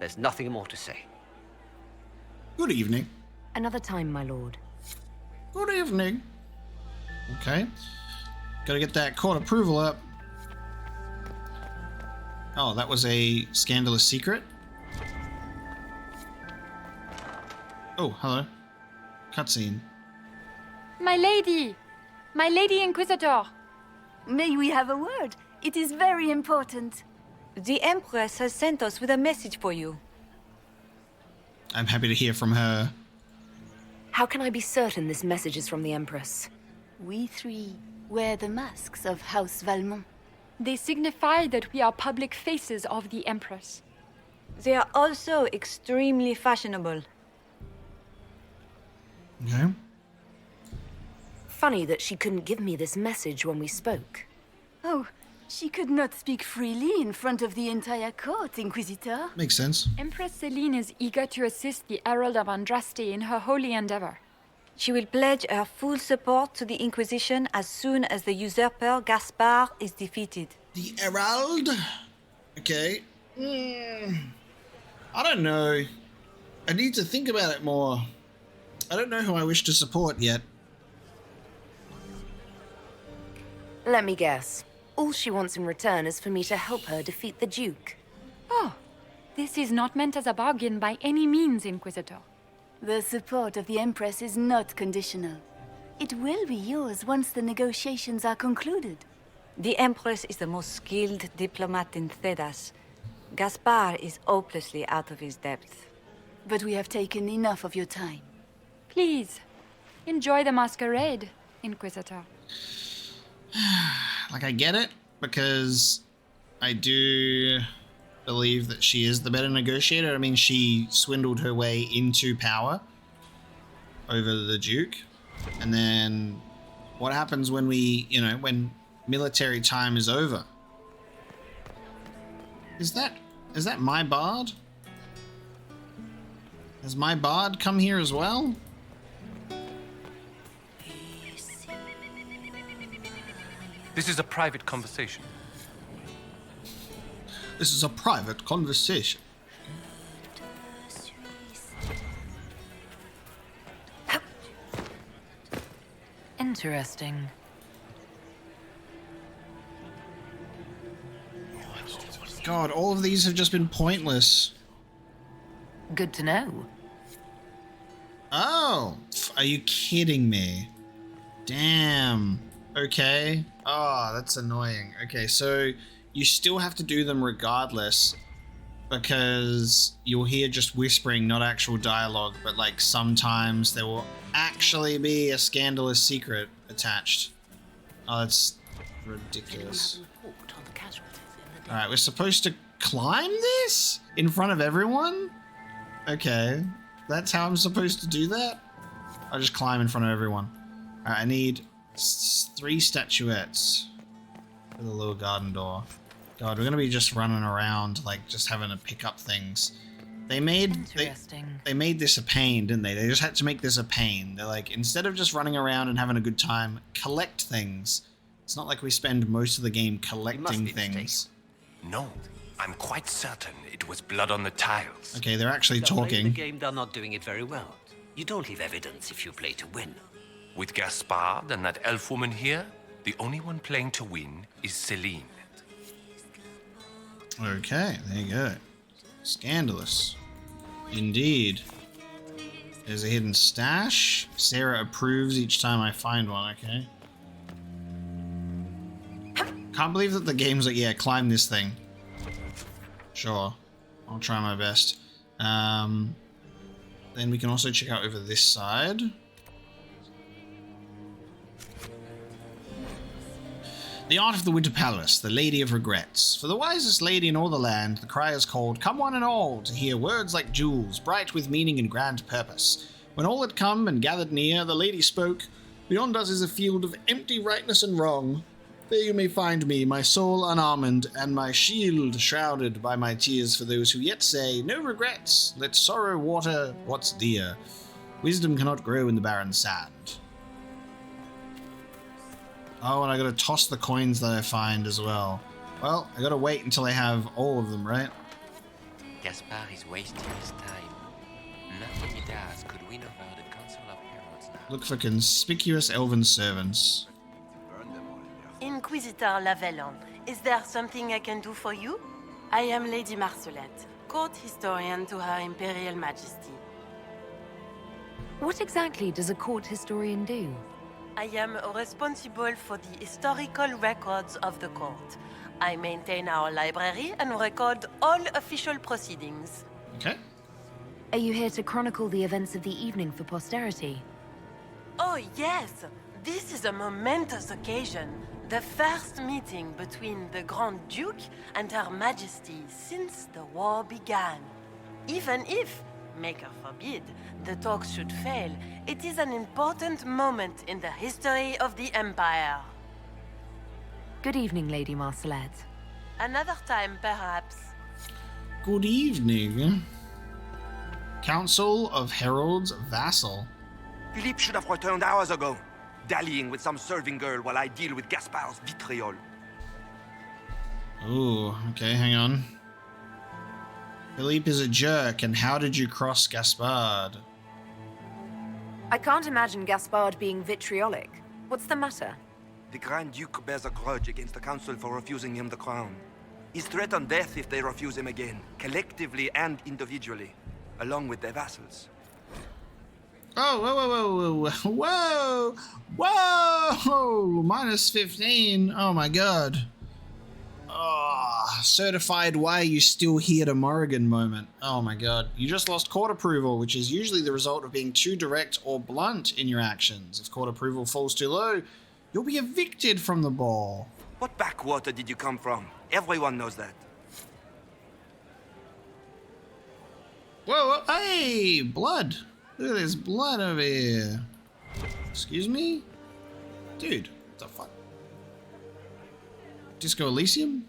There's nothing more to say. Good evening. Another time, my lord. Good evening. Okay. Gotta get that court approval up. Oh, that was a scandalous secret? Oh, hello. Cutscene. My lady! My lady Inquisitor! May we have a word? It is very important. The Empress has sent us with a message for you. I'm happy to hear from her. How can I be certain this message is from the Empress? We three wear the masks of House Valmont. They signify that we are public faces of the Empress. They are also extremely fashionable. Okay. Funny that she couldn't give me this message when we spoke. Oh, she could not speak freely in front of the entire court, Inquisitor. Makes sense. Empress Celine is eager to assist the Herald of Andraste in her holy endeavor. She will pledge her full support to the Inquisition as soon as the usurper Gaspard is defeated. The Herald? Okay. I don't know. I need to think about it more. I don't know who I wish to support yet. Let me guess. All she wants in return is for me to help her defeat the Duke. Oh, this is not meant as a bargain by any means, Inquisitor. The support of the Empress is not conditional. It will be yours once the negotiations are concluded. The Empress is the most skilled diplomat in Thedas. Gaspard is hopelessly out of his depth. But we have taken enough of your time. Please, enjoy the masquerade, Inquisitor. Like, I get it, because I do believe that she is the better negotiator. I mean, she swindled her way into power over the Duke. And then what happens when we, you know, when military time is over? Is that my bard? Has my bard come here as well? This is a private conversation. This is a private conversation. Interesting. God, all of these have just been pointless. Good to know. Oh, are you kidding me? Damn. Okay. Oh, that's annoying. Okay, so you still have to do them regardless because you'll hear just whispering, not actual dialogue, but like sometimes there will actually be a scandalous secret attached. Oh, that's ridiculous. Alright, we're supposed to climb this in front of everyone? Okay, that's how I'm supposed to do that? I'll just climb in front of everyone. Alright, I need 3 statuettes for the little garden door. God, we're gonna be just running around, like, just having to pick up things. They made this a pain, didn't they? They just had to make this a pain. They're like, instead of just running around and having a good time, collect things. It's not like we spend most of the game collecting things. No, I'm quite certain it was blood on the tiles. Okay, they're actually They're playing talking. the game, they're not doing it very well. You don't leave evidence if you play to win. With Gaspard and that elf woman here, the only one playing to win is Celine. Okay, there you go. Scandalous. Indeed. There's a hidden stash. Sarah approves each time I find one, okay. Can't believe that the game's like, yeah, climb this thing. Sure. I'll try my best. Then we can also check out over this side. The Art of the Winter Palace, the Lady of Regrets. For the wisest lady in all the land, the cry is called, "Come one and all," to hear words like jewels, bright with meaning and grand purpose. When all had come and gathered near, the lady spoke, "Beyond us is a field of empty rightness and wrong. There you may find me, my soul unarmed, and my shield shrouded by my tears for those who yet say, no regrets, let sorrow water what's dear. Wisdom cannot grow in the barren sand." Oh, and I gotta toss the coins that I find as well. Well, I gotta wait until I have all of them, right? Gaspard is wasting his time. Nothing he does could win over the Council of Heralds now. Look for conspicuous elven servants. Inquisitor Lavellon, is there something I can do for you? I am Lady Marcelette, court historian to Her Imperial Majesty. What exactly does a court historian do? I am responsible for the historical records of the court. I maintain our library and record all official proceedings. Okay. Are you here to chronicle the events of the evening for posterity? Oh yes, this is a momentous occasion. The first meeting between the Grand Duke and Her Majesty since the war began. Even if, Maker forbid, the talks should fail, it is an important moment in the history of the Empire. Good evening, Lady Marcelette. Another time, perhaps. Good evening. Council of Heralds vassal. Philippe should have returned hours ago, dallying with some serving girl while I deal with Gaspard's vitriol. Ooh, okay, hang on. Philippe is a jerk, and how did you cross Gaspard? I can't imagine Gaspard being vitriolic. What's the matter? The Grand Duke bears a grudge against the Council for refusing him the crown. He's threatened death if they refuse him again, collectively and individually, along with their vassals. Oh, whoa, whoa, whoa, whoa, whoa, minus 15. Oh my god. Oh, certified why are you still here to Morrigan moment. Oh my god. You just lost court approval, which is usually the result of being too direct or blunt in your actions. If court approval falls too low, you'll be evicted from the ball. What backwater did you come from? Everyone knows that. Whoa, hey, blood. Look at this blood over here. Excuse me? Dude, what the fuck? Disco Elysium?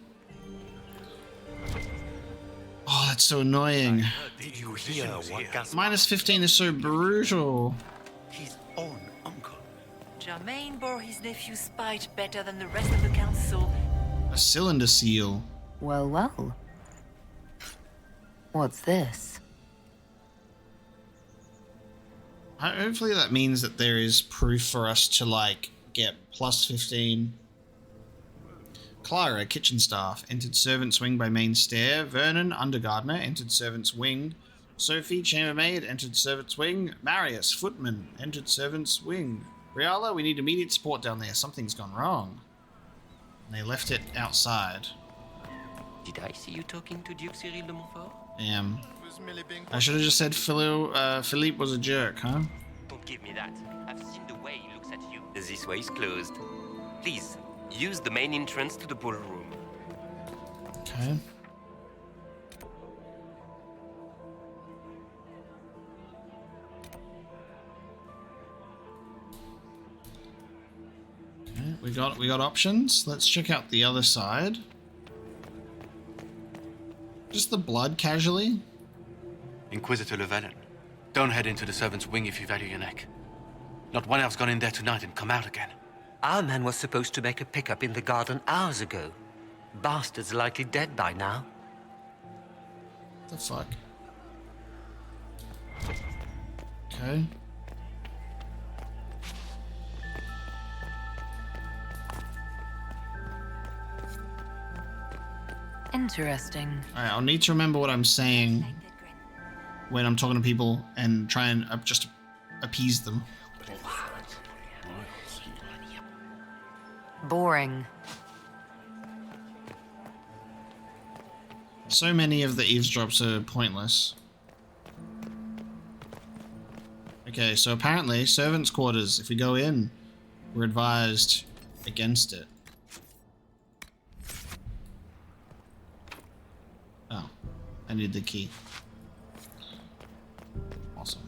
Oh, that's so annoying. Did you hear what Gaspar? Minus 15 is so brutal. His own uncle. Germain bore his nephew's spite better than the rest of the council. A cylinder seal. Well, well. What's this? Hopefully that means that there is proof for us to, like, get plus 15. Clara, kitchen staff, entered servant's wing by main stair. Vernon, undergardener, entered servant's wing. Sophie, chambermaid, entered servant's wing. Marius, footman, entered servant's wing. Riala, we need immediate support down there. Something's gone wrong. And they left it outside. Did I see you talking to Duke Cyril de Montfort? I should have just said Philippe was a jerk, huh? Don't give me that. I've seen the way he looks at you. This way is closed. Please, use the main entrance to the ballroom. Okay. Okay, we got options. Let's check out the other side. Just the blood casually. Inquisitor Llewellyn, don't head into the servants' wing if you value your neck. Not one elf's gone in there tonight and come out again. Our man was supposed to make a pickup in the garden hours ago. Bastard's likely dead by now. The fuck? Okay. Interesting. Alright, I'll need to remember what I'm saying when I'm talking to people and try and just appease them. Boring. So many of the eavesdrops are pointless. Okay, so apparently, servants' quarters, if we go in, we're advised against it. Oh, I need the key. Awesome.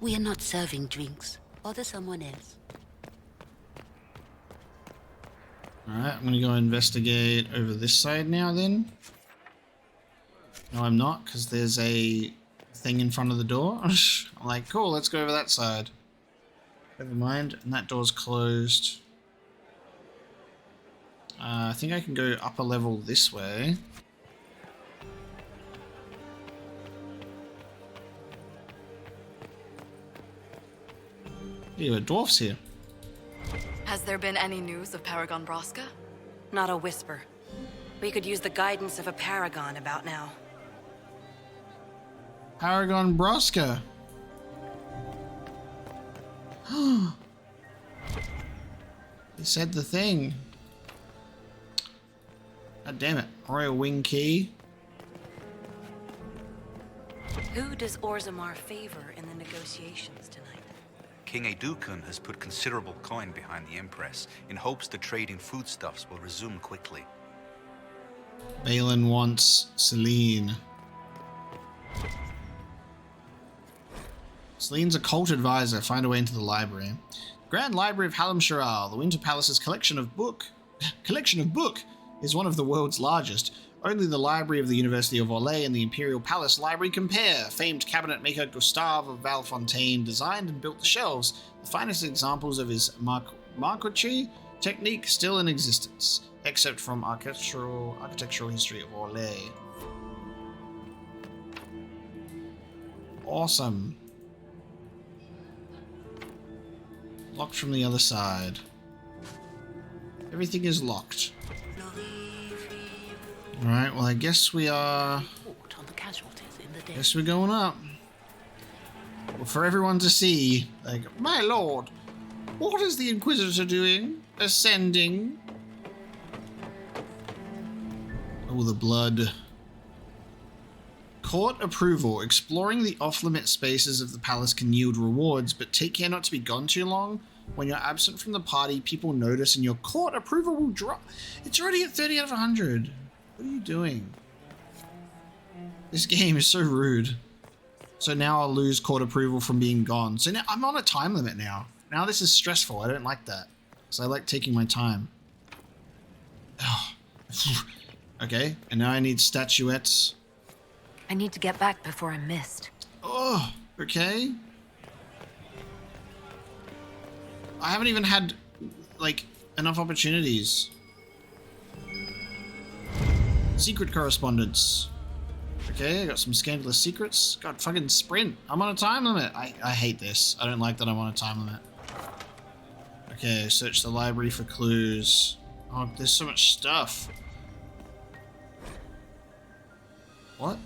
We are not serving drinks. Order someone else. Alright, I'm gonna go investigate over this side now then. No, I'm not, because there's a thing in front of the door. I'm like, cool, let's go over that side. Never mind, and that door's closed. I think I can go upper level this way. Ew, a dwarf's here. Has there been any news of Paragon Braska? Not a whisper. We could use the guidance of a paragon about now. Paragon Braska. They said the thing. God damn it. Royal Wing Key. Who does Orzammar favor in the negotiations tonight? King Aeducan has put considerable coin behind the Empress in hopes the trade in foodstuffs will resume quickly. Balin wants Celine. Celine's a cult advisor. Find a way into the library. Grand Library of Halimsharal, the Winter Palace's collection of book is one of the world's largest. Only the Library of the University of Orlais and the Imperial Palace Library compare. Famed cabinet maker Gustave of Valfontaine designed and built the shelves, the finest examples of his marquetry technique still in existence, except from architectural history of Orlais. Awesome. Locked from the other side. Everything is locked. Alright, well I guess we are... Guess we're going up. Well, for everyone to see, like, my lord, what is the Inquisitor doing? Ascending? Oh, the blood. Court approval. Exploring the off-limit spaces of the palace can yield rewards, but take care not to be gone too long. When you're absent from the party, people notice and your court approval will drop. It's already at 30 out of 100. What are you doing? This game is so rude. So now I'll lose court approval from being gone. So now I'm on a time limit now. Now this is stressful. I don't like that. So I like taking my time. Oh. Okay, and now I need statuettes. I need to get back before I'm missed. Oh, okay. I haven't even had, like, enough opportunities. Secret correspondence. Okay, I got some scandalous secrets. God, fucking sprint. I'm on a time limit. I hate this. I don't like that I'm on a time limit. Okay, search the library for clues. Oh, there's so much stuff. What?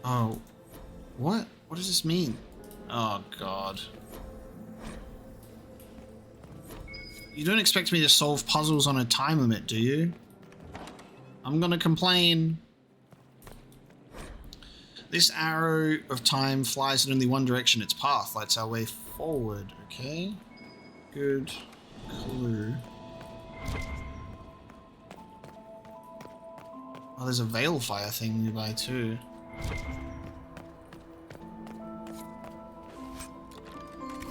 Oh. What? What does this mean? Oh, God. You don't expect me to solve puzzles on a time limit, do you? I'm gonna complain. This arrow of time flies in only one direction. Its path lights our way forward. Okay. Good clue. Oh, there's a veil fire thing nearby too.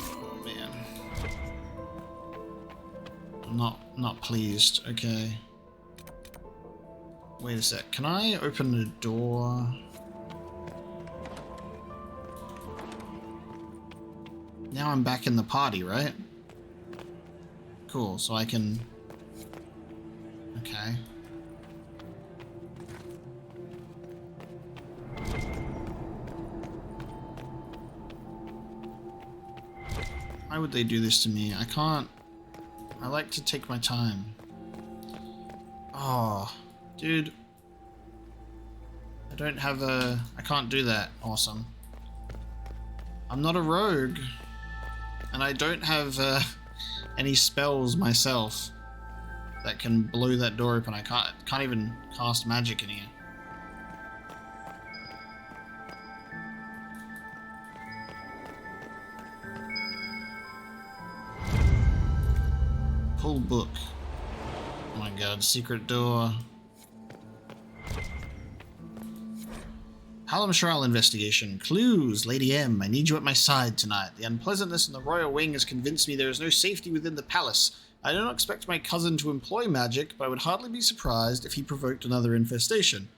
Oh man. I'm not pleased. Okay. Wait a sec. Can I open the door? Now I'm back in the party, right? Cool, so I can... Okay. Why would they do this to me? I can't... I like to take my time. Oh, dude. I don't have a... I can't do that. Awesome. I'm not a rogue. And I don't have any spells myself that can blow that door open. I can't even cast magic in here. Pull book. Oh my god, secret door. Hallam Shral investigation. Clues. Lady M, I need you at my side tonight. The unpleasantness in the royal wing has convinced me there is no safety within the palace. I do not expect my cousin to employ magic, but I would hardly be surprised if he provoked another infestation.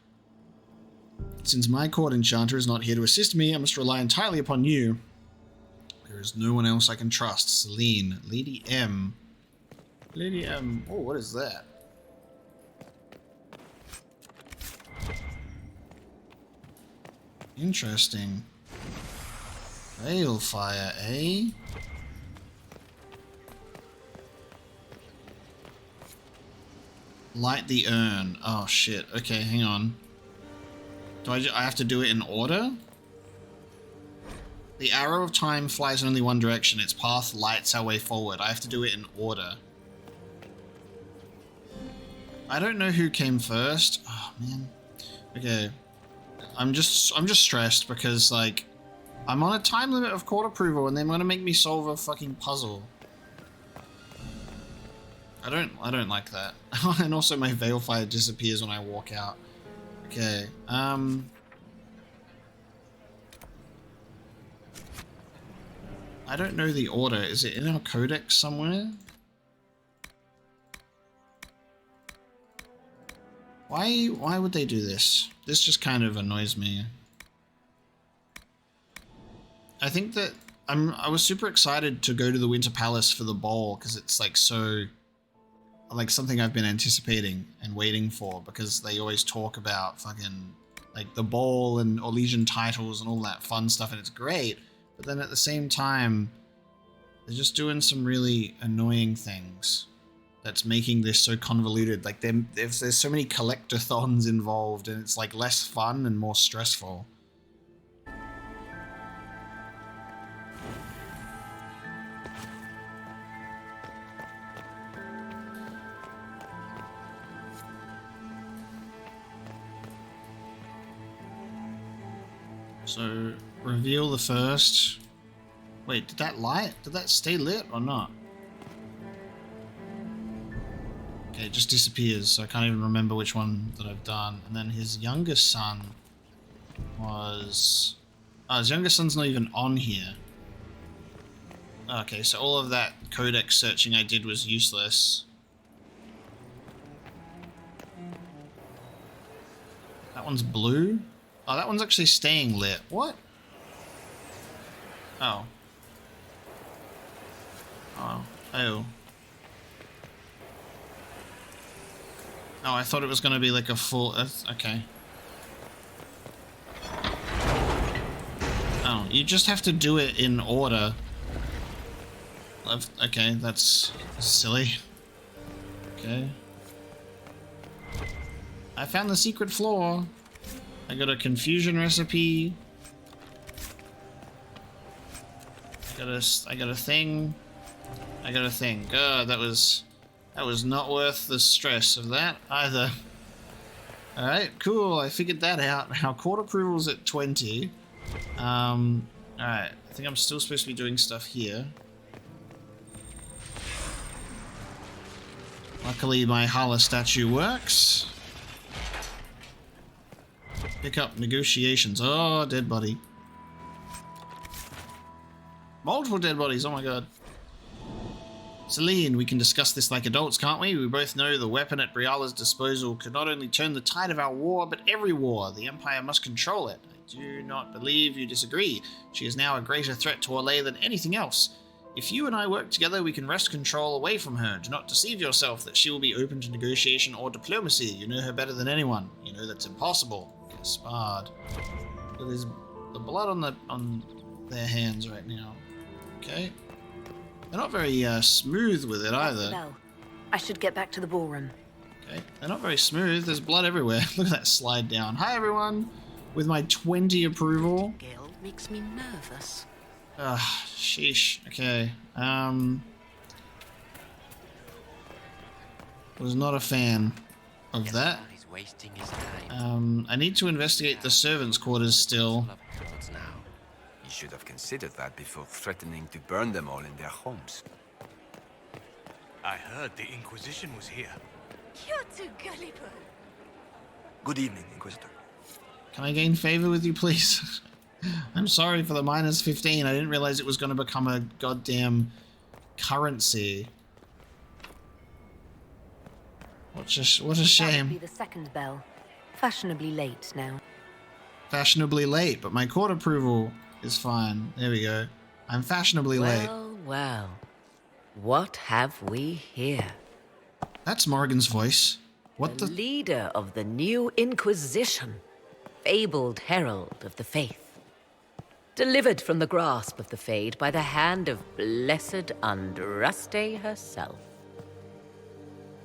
Since my court enchanter is not here to assist me, I must rely entirely upon you. There is no one else I can trust. Celine. Lady M. Lady M. Oh, what is that? Interesting. Veil fire, eh? Light the urn. Oh shit. Okay, hang on. Do I have to do it in order? The arrow of time flies in only one direction. Its path lights our way forward. I have to do it in order. I don't know who came first. Oh man. Okay. I'm just stressed because like I'm on a time limit of court approval and they're gonna make me solve a fucking puzzle. I don't like that. And also my veil fire disappears when I walk out. Okay. I don't know the order. Is it in our codex somewhere? Why would they do this? This just kind of annoys me. I think that I was super excited to go to the Winter Palace for the ball because it's like so like something I've been anticipating and waiting for because they always talk about fucking like the ball and Orlesian titles and all that fun stuff and it's great, but then at the same time they're just doing some really annoying things that's making this so convoluted. Like there's so many collectathons involved and it's like less fun and more stressful. So, reveal the first. Wait, did that light? Did that stay lit or not? Okay, it just disappears, so I can't even remember which one that I've done. And then his youngest son was... Oh, his youngest son's not even on here. Okay, so all of that codex searching I did was useless. That one's blue? Oh, that one's actually staying lit. What? Oh. Oh. Oh. Oh, I thought it was going to be like a full... okay. Oh, you just have to do it in order. Okay, that's silly. Okay. I found the secret floor. I got a confusion recipe. I got a thing. I got a thing. God, that was not worth the stress of that either. Alright, cool. I figured that out. Our court approval's at 20. Alright, I think I'm still supposed to be doing stuff here. Luckily, my Hala statue works. Pick up negotiations. Oh, dead body. Multiple dead bodies, oh my god. Celine, we can discuss this like adults, can't we? We both know the weapon at Briala's disposal could not only turn the tide of our war, but every war. The Empire must control it. I do not believe you disagree. She is now a greater threat to Orlais than anything else. If you and I work together, we can wrest control away from her. Do not deceive yourself that she will be open to negotiation or diplomacy. You know her better than anyone. You know that's impossible. Gaspard. There's the blood on their hands right now. Okay. They're not very smooth with it either. No. I should get back to the ballroom. Okay. They're not very smooth. There's blood everywhere. Look at that slide down. Hi, everyone. With my 20 approval. Girl makes me nervous. Sheesh. Okay. Was not a fan of that. He's wasting his time. I need to investigate the servants' quarters still. You should have considered that before threatening to burn them all in their homes. I heard the Inquisition was here. You're too gullible. Good evening, Inquisitor. Can I gain favor with you, please? I'm sorry for the minus 15. I didn't realize it was going to become a goddamn currency. What a shame. That would be the second bell. Fashionably late now. Fashionably late, but my court approval is fine. There we go. I'm fashionably late. Well. What have we here? That's Morrigan's voice. What the leader of the new Inquisition. Fabled herald of the faith. Delivered from the grasp of the Fade by the hand of blessed Andraste herself.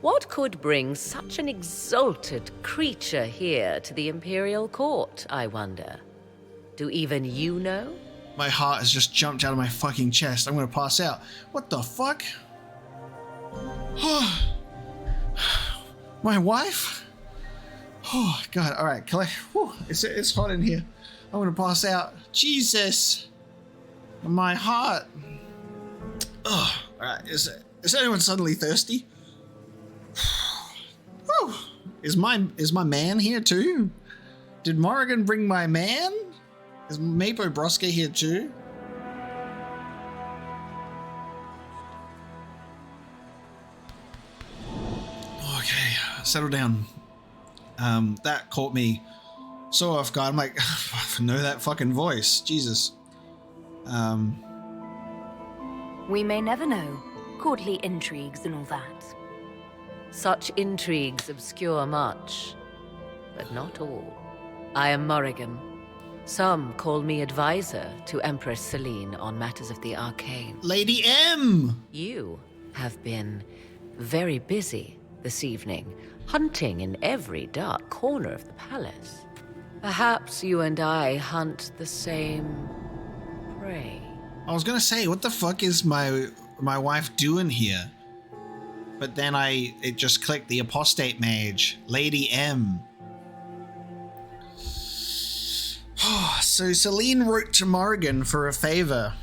What could bring such an exalted creature here to the Imperial Court, I wonder? Do even you know? My heart has just jumped out of my fucking chest. I'm gonna pass out. What the fuck? My wife? Oh, God. All right, collect. Whew, it's hot in here. I'm gonna pass out. Jesus. My heart. Oh, all right. Is anyone suddenly thirsty? Whew. Is my man here too? Did Morrigan bring my man? Is Mapo Broska here too? Okay, settle down. That caught me so off guard. I'm like, I know that fucking voice. Jesus. We may never know. Courtly intrigues and all that. Such intrigues obscure much, but not all. I am Morrigan. Some call me advisor to Empress Celine on matters of the arcane. Lady M! You have been very busy this evening, hunting in every dark corner of the palace. Perhaps you and I hunt the same prey. I was gonna say, what the fuck is my wife doing here? But then it just clicked, the apostate mage, Lady M. Oh, So Celine wrote to Morrigan for a favor.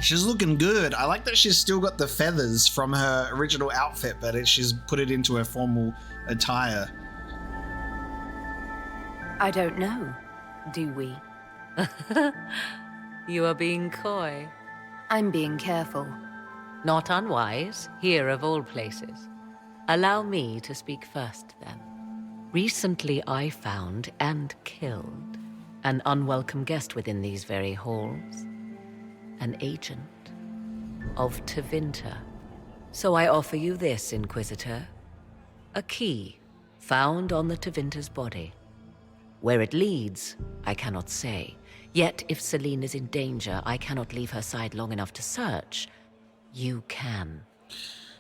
She's looking good. I like that she's still got the feathers from her original outfit, but she's put it into her formal attire. I don't know. Do we? You are being coy. I'm being careful. Not unwise, here of all places. Allow me to speak first, then. Recently I found and killed an unwelcome guest within these very halls. An agent of Tevinter. So I offer you this, Inquisitor. A key found on the Tevinter's body. Where it leads, I cannot say. Yet if Celine is in danger, I cannot leave her side long enough to search. You can.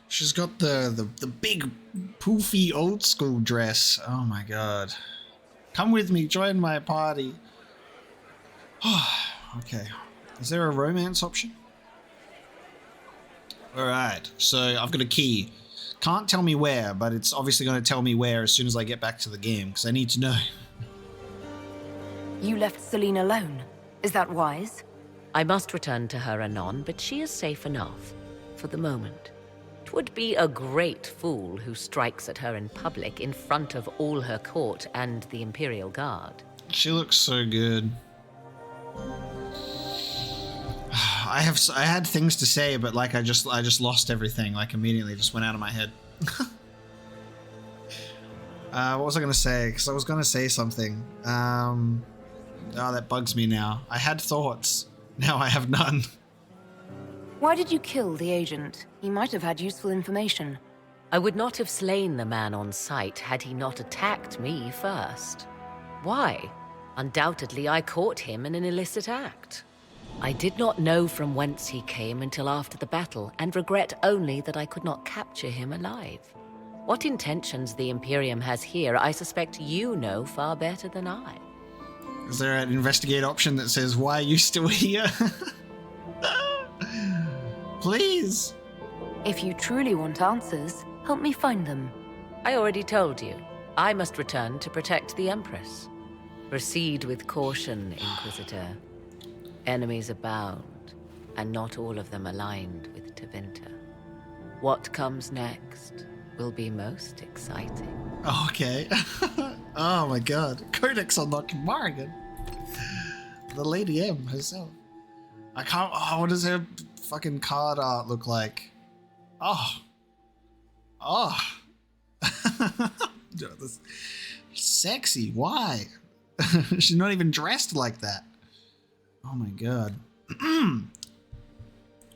She's got the big, poofy, old school dress. Oh my god. Come with me, join my party. Okay. Is there a romance option? Alright, so I've got a key. Can't tell me where, but it's obviously going to tell me where as soon as I get back to the game, because I need to know. You left Celine alone. Is that wise? I must return to her anon, but she is safe enough. For the moment. 'Twould be a great fool who strikes at her in public in front of all her court and the Imperial Guard. She looks so good. I had things to say, but like I just lost everything. Like immediately, just went out of my head. What was I gonna say? Because I was gonna say something. Oh, that bugs me now. I had thoughts. Now I have none. Why did you kill the agent? He might have had useful information. I would not have slain the man on sight had he not attacked me first. Why? Undoubtedly, I caught him in an illicit act. I did not know from whence he came until after the battle, and regret only that I could not capture him alive. What intentions the Imperium has here, I suspect you know far better than I. Is there an investigate option that says, why are you still here? Please. If you truly want answers, help me find them. I already told you. I must return to protect the Empress. Proceed with caution, Inquisitor. Enemies abound, and not all of them aligned with Tevinter. What comes next will be most exciting. Okay. Oh my god. Codex unlocking Morrigan. The Lady M herself. I can't... Oh, what does her fucking card art look like? Oh. Oh. This, sexy. Why? She's not even dressed like that. Oh my god.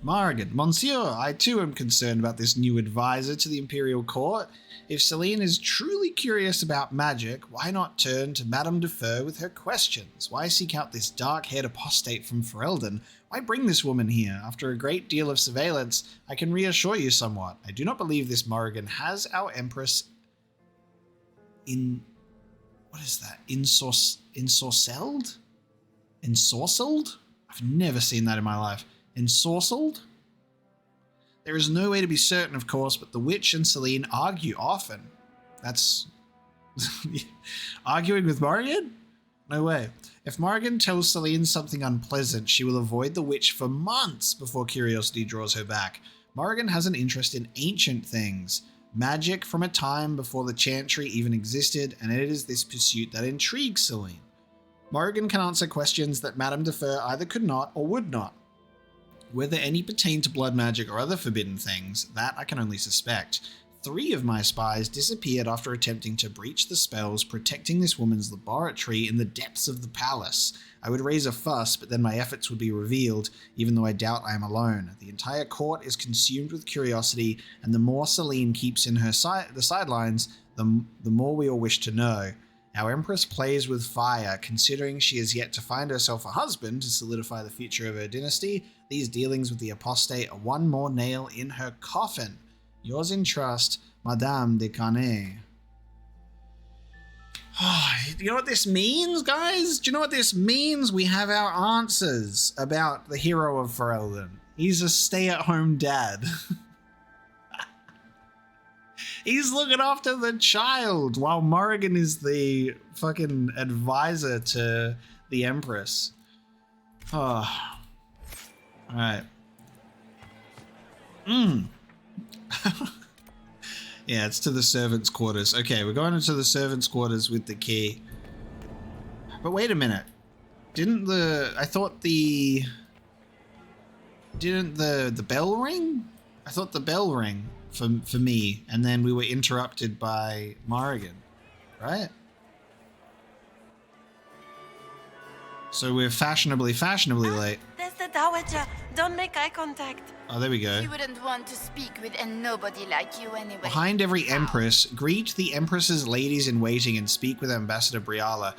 Morrigan, Monsieur, I too am concerned about this new advisor to the Imperial Court. If Celine is truly curious about magic, why not turn to Madame Defer with her questions? Why seek out this dark-haired apostate from Ferelden? Why bring this woman here? After a great deal of surveillance, I can reassure you somewhat. I do not believe this Morrigan has our Empress in... What is that? Ensorcelled? Ensorcelled? I've never seen that in my life. Ensorcelled? There is no way to be certain, of course, but the witch and Celine argue often. That's... Arguing with Morrigan? No way. If Morrigan tells Celine something unpleasant, she will avoid the witch for months before curiosity draws her back. Morrigan has an interest in ancient things. Magic from a time before the Chantry even existed, and it is this pursuit that intrigues Celine. Morrigan can answer questions that Madame Defer either could not or would not. Whether any pertain to blood magic or other forbidden things, that I can only suspect. 3 of my spies disappeared after attempting to breach the spells protecting this woman's laboratory in the depths of the palace. I would raise a fuss, but then my efforts would be revealed, even though I doubt I am alone. The entire court is consumed with curiosity, and the more Celine keeps in her the sidelines, the more we all wish to know. Our Empress plays with fire, considering she has yet to find herself a husband to solidify the future of her dynasty. These dealings with the apostate are one more nail in her coffin. Yours in trust, Madame de Carnet. You know what this means, guys? Do you know what this means? We have our answers about the hero of Ferelden. He's a stay-at-home dad. He's looking after the child while Morrigan is the fucking advisor to the Empress. Oh. Alright. Yeah, it's to the servants' quarters. Okay, we're going into the servants' quarters with the key. But wait a minute. Didn't the bell ring? I thought the bell rang for me, and then we were interrupted by Morrigan, right? So we're fashionably late. There's the Dowager. Don't make eye contact. Oh, there we go. She wouldn't want to speak with a nobody like you anyway. Behind every empress, greet the empress's ladies in waiting and speak with Ambassador Briala.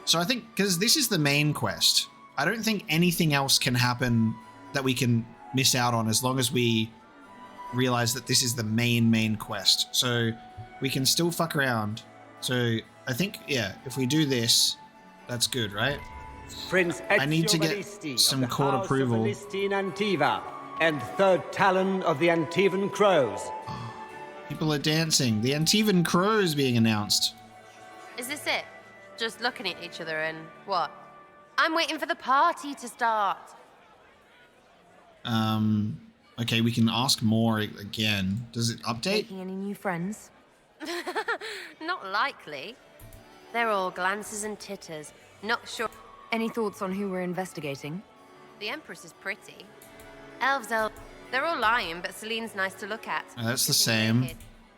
So I think, because this is the main quest, I don't think anything else can happen that we can miss out on as long as we realize that this is the main quest. So we can still fuck around. So I think, yeah, if we do this, that's good, right? Prince I need to get some court approval. Antiva, and third Talon of the Antivan Crows. People are dancing. The Antivan Crows being announced. Is this it? Just looking at each other and what? I'm waiting for the party to start. Okay, we can ask more again. Does it update? Making any new friends? Not likely. They're all glances and titters. Not sure. Any thoughts on who we're investigating? The Empress is pretty. Elves, they're all lying, but Celine's nice to look at. Oh, that's the same.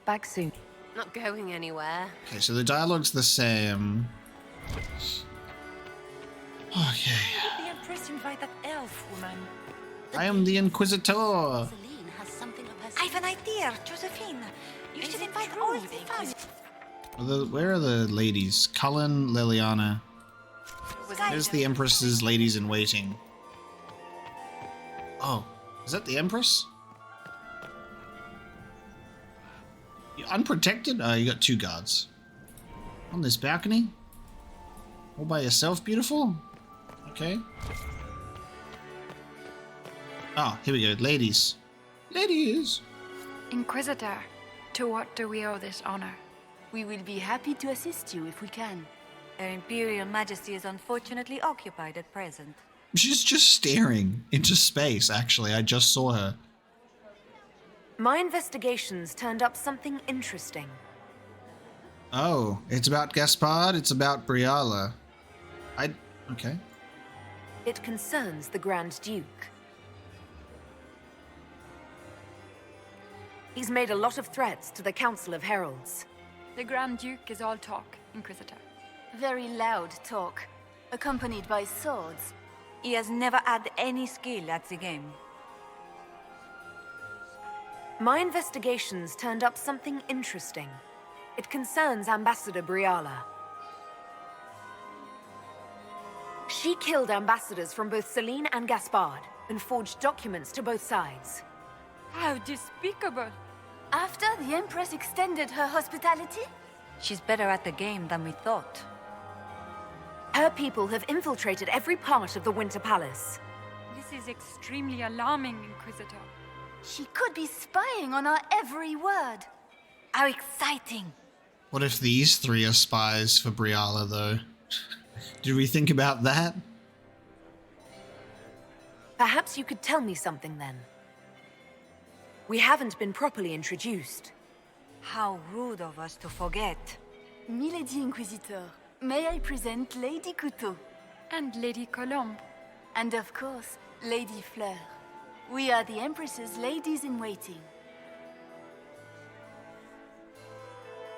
Back soon. Not going anywhere. Okay, so the dialogue's the same. Okay. The Empress invite that elf woman. I am the Inquisitor. Celine has something up her I have an idea, Josephine. You should invite all the family. Where are the ladies? Cullen, Liliana. There's the Empress's ladies in waiting. Oh, is that the Empress? You unprotected? Oh, you got two guards. On this balcony? All by yourself, beautiful? Okay. Oh, here we go. Ladies. Ladies! Inquisitor, to what do we owe this honor? We will be happy to assist you if we can. Her Imperial Majesty is unfortunately occupied at present. She's just staring into space, actually. I just saw her. My investigations turned up something interesting. Oh, it's about Gaspard, it's about Briala. Okay. It concerns the Grand Duke. He's made a lot of threats to the Council of Heralds. The Grand Duke is all talk, Inquisitor. Very loud talk, accompanied by swords. He has never had any skill at the game. My investigations turned up something interesting. It concerns Ambassador Briala. She killed ambassadors from both Celine and Gaspard and forged documents to both sides. How despicable! After the Empress extended her hospitality? She's better at the game than we thought. Her people have infiltrated every part of the Winter Palace. This is extremely alarming, Inquisitor. She could be spying on our every word. How exciting! What if these three are spies for Briala, though? Did we think about that? Perhaps you could tell me something then. We haven't been properly introduced. How rude of us to forget. Milady Inquisitor, may I present Lady Couteau? And Lady Colombe. And of course, Lady Fleur. We are the Empress's ladies-in-waiting.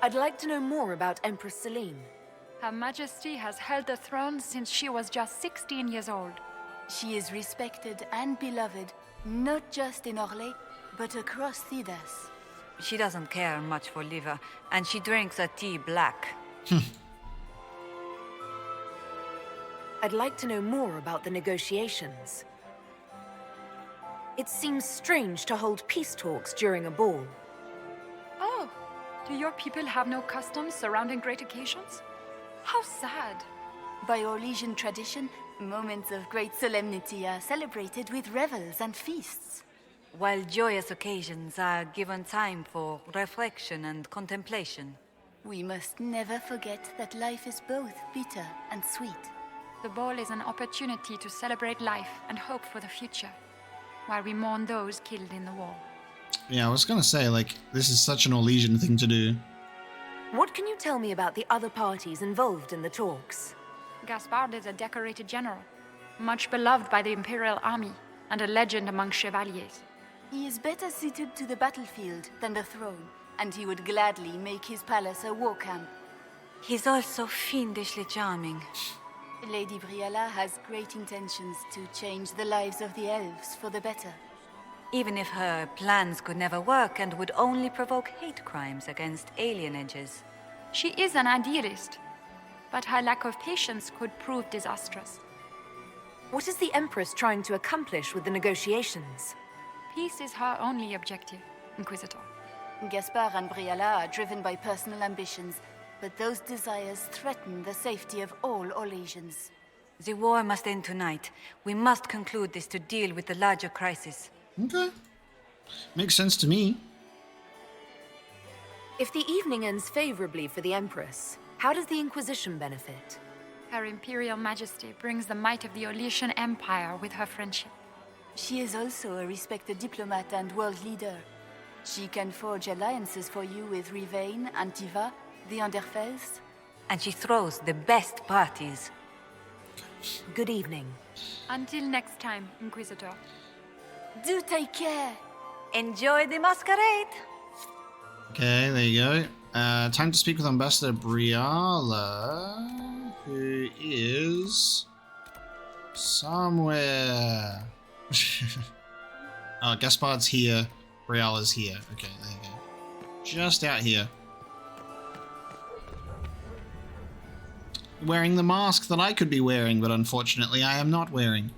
I'd like to know more about Empress Celine. Her Majesty has held the throne since she was just 16 years old. She is respected and beloved, not just in Orlais, but across Thedas. She doesn't care much for liver, and she drinks her tea black. I'd like to know more about the negotiations. It seems strange to hold peace talks during a ball. Oh, do your people have no customs surrounding great occasions? How sad. By Orlesian tradition, moments of great solemnity are celebrated with revels and feasts. While joyous occasions are given time for reflection and contemplation. We must never forget that life is both bitter and sweet. The ball is an opportunity to celebrate life and hope for the future, while we mourn those killed in the war. Yeah, I was gonna say, like, this is such an Orlesian thing to do. What can you tell me about the other parties involved in the talks? Gaspard is a decorated general, much beloved by the Imperial Army, and a legend among chevaliers. He is better suited to the battlefield than the throne, and he would gladly make his palace a war camp. He's also fiendishly charming. Lady Briella has great intentions to change the lives of the elves for the better. Even if her plans could never work and would only provoke hate crimes against alienages. She is an idealist, but her lack of patience could prove disastrous. What is the Empress trying to accomplish with the negotiations? Peace is her only objective, Inquisitor. Gaspard and Briella are driven by personal ambitions, but those desires threaten the safety of all Orlesians. The war must end tonight. We must conclude this to deal with the larger crisis. Okay. Makes sense to me. If the evening ends favorably for the Empress, how does the Inquisition benefit? Her Imperial Majesty brings the might of the Orlesian Empire with her friendship. She is also a respected diplomat and world leader. She can forge alliances for you with Rivain, Antiva, the Underfells. And she throws the best parties. Good evening. Until next time, Inquisitor. Do take care. Enjoy the masquerade. Okay, there you go. Time to speak with Ambassador Briella, who is somewhere. Oh, Gaspard's here. Briella's here. Okay, there you go. Just out here. Wearing the mask that I could be wearing, but unfortunately I am not wearing.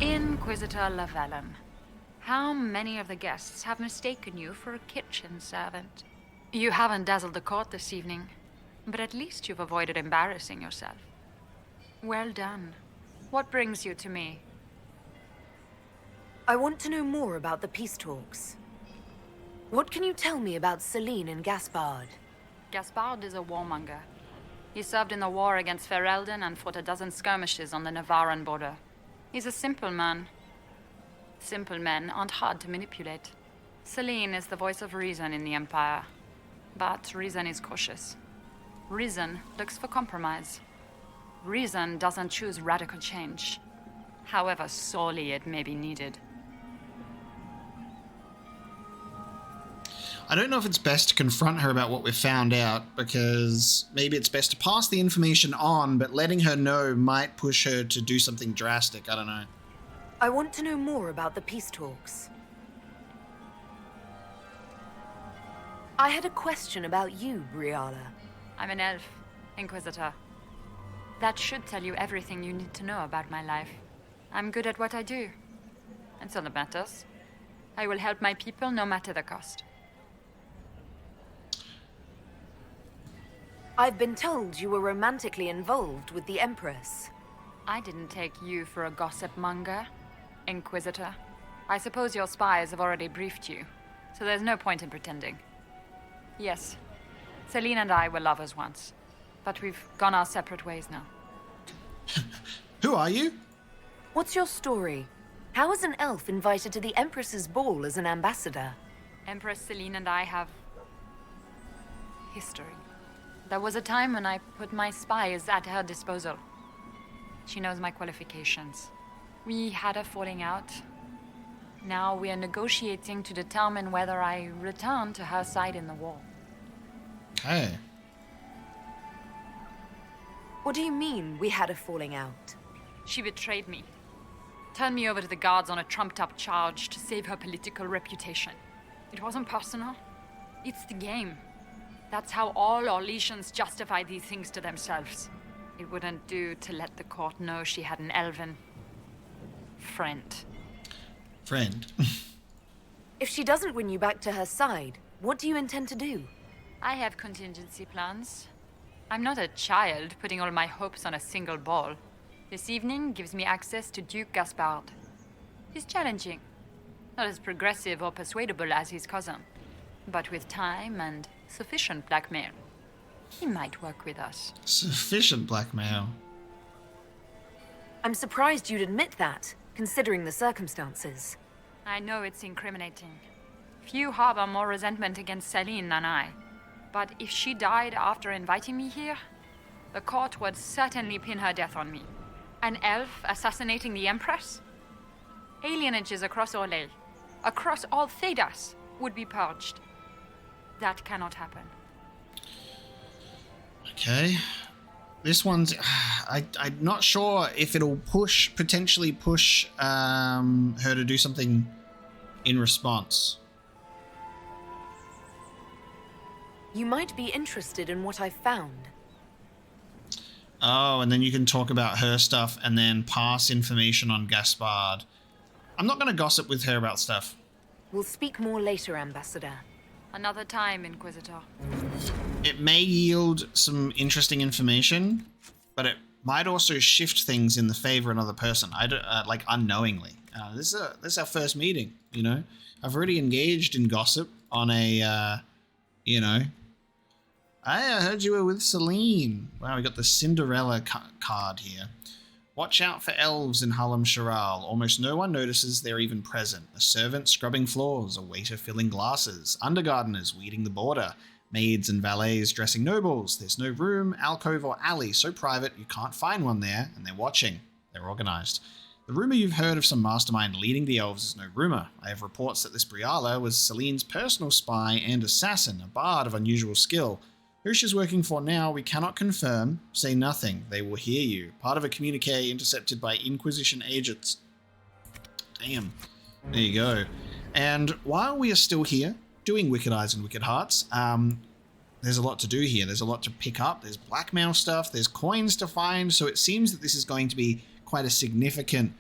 Inquisitor Llewellyn, how many of the guests have mistaken you for a kitchen servant? You haven't dazzled the court this evening, but at least you've avoided embarrassing yourself. Well done. What brings you to me? I want to know more about the peace talks. What can you tell me about Celine and Gaspard? Gaspard is a warmonger. He served in the war against Ferelden and fought a dozen skirmishes on the Navarran border. He's a simple man. Simple men aren't hard to manipulate. Celine is the voice of reason in the Empire. But reason is cautious. Reason looks for compromise. Reason doesn't choose radical change, however sorely it may be needed. I don't know if it's best to confront her about what we've found out, because maybe it's best to pass the information on, but letting her know might push her to do something drastic. I don't know. I want to know more about the peace talks. I had a question about you, Briella. I'm an elf, Inquisitor. That should tell you everything you need to know about my life. I'm good at what I do. That's all that matters. I will help my people no matter the cost. I've been told you were romantically involved with the Empress. I didn't take you for a gossip monger, Inquisitor. I suppose your spies have already briefed you, so there's no point in pretending. Yes, Celine and I were lovers once, but we've gone our separate ways now. Who are you? What's your story? How is an elf invited to the Empress's ball as an ambassador? Empress Celine and I have history. There was a time when I put my spies at her disposal. She knows my qualifications. We had a falling out. Now we are negotiating to determine whether I return to her side in the war. Hey. What do you mean, we had a falling out? She betrayed me. Turned me over to the guards on a trumped-up charge to save her political reputation. It wasn't personal. It's the game. That's how all Orlesians justify these things to themselves. It wouldn't do to let the court know she had an elven friend. Friend? If she doesn't win you back to her side, what do you intend to do? I have contingency plans. I'm not a child putting all my hopes on a single ball. This evening gives me access to Duke Gaspard. He's challenging. Not as progressive or persuadable as his cousin. But with time and sufficient blackmail, he might work with us. Sufficient blackmail? I'm surprised you'd admit that, considering the circumstances. I know it's incriminating. Few harbor more resentment against Celine than I. But if she died after inviting me here, the court would certainly pin her death on me. An elf assassinating the Empress? Alienages across Orlais, across all Thedas, would be purged. That cannot happen. Okay. This one's... I'm not sure if it'll potentially push her to do something in response. You might be interested in what I've found. Oh, and then you can talk about her stuff and then pass information on Gaspard. I'm not going to gossip with her about stuff. We'll speak more later, Ambassador. Another time, Inquisitor. It may yield some interesting information, but it might also shift things in the favor of another person. I don't, like unknowingly. This is our first meeting, you know? I've already engaged in gossip on a, you know... I heard you were with Celine. Wow, we got the Cinderella card here. Watch out for elves in Harlem Charal. Almost no one notices they're even present. A servant scrubbing floors, a waiter filling glasses, undergardeners weeding the border, maids and valets dressing nobles. There's no room, alcove or alley so private you can't find one there, and they're watching. They're organized. The rumor you've heard of some mastermind leading the elves is no rumor. I have reports that this Briala was Celine's personal spy and assassin, a bard of unusual skill. Who she's working for now, we cannot confirm. Say nothing. They will hear you. Part of a communique intercepted by Inquisition agents. Damn. There you go. And while we are still here, doing Wicked Eyes and Wicked Hearts, there's a lot to do here. There's a lot to pick up. There's blackmail stuff. There's coins to find. So it seems that this is going to be quite a significant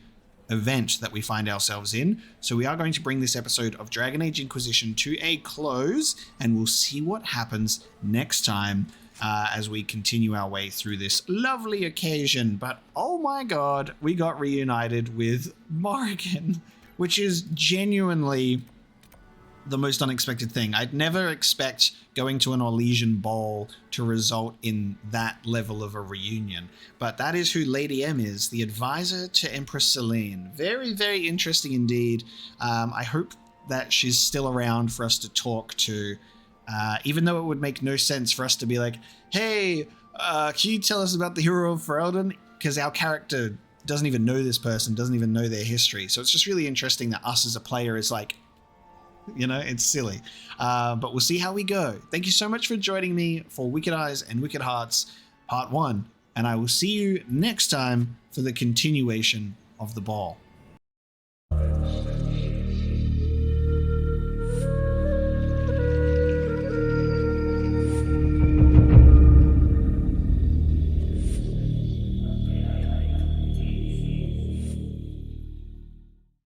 event that we find ourselves in. So we are going to bring this episode of Dragon Age Inquisition to a close, and we'll see what happens next time as we continue our way through this lovely occasion. But oh my god, we got reunited with Morrigan, which is genuinely the most unexpected thing. I'd never expect going to an Orlesian ball to result in that level of a reunion. But that is who Lady M is, the advisor to Empress Celine. Very, very interesting indeed. I hope that she's still around for us to talk to, even though it would make no sense for us to be like, hey, can you tell us about the Hero of Ferelden? Because our character doesn't even know this person, doesn't even know their history. So it's just really interesting that us as a player is like, you know, it's silly. But we'll see how we go. Thank you so much for joining me for Wicked Eyes and Wicked Hearts Part 1. And I will see you next time for the continuation of the ball.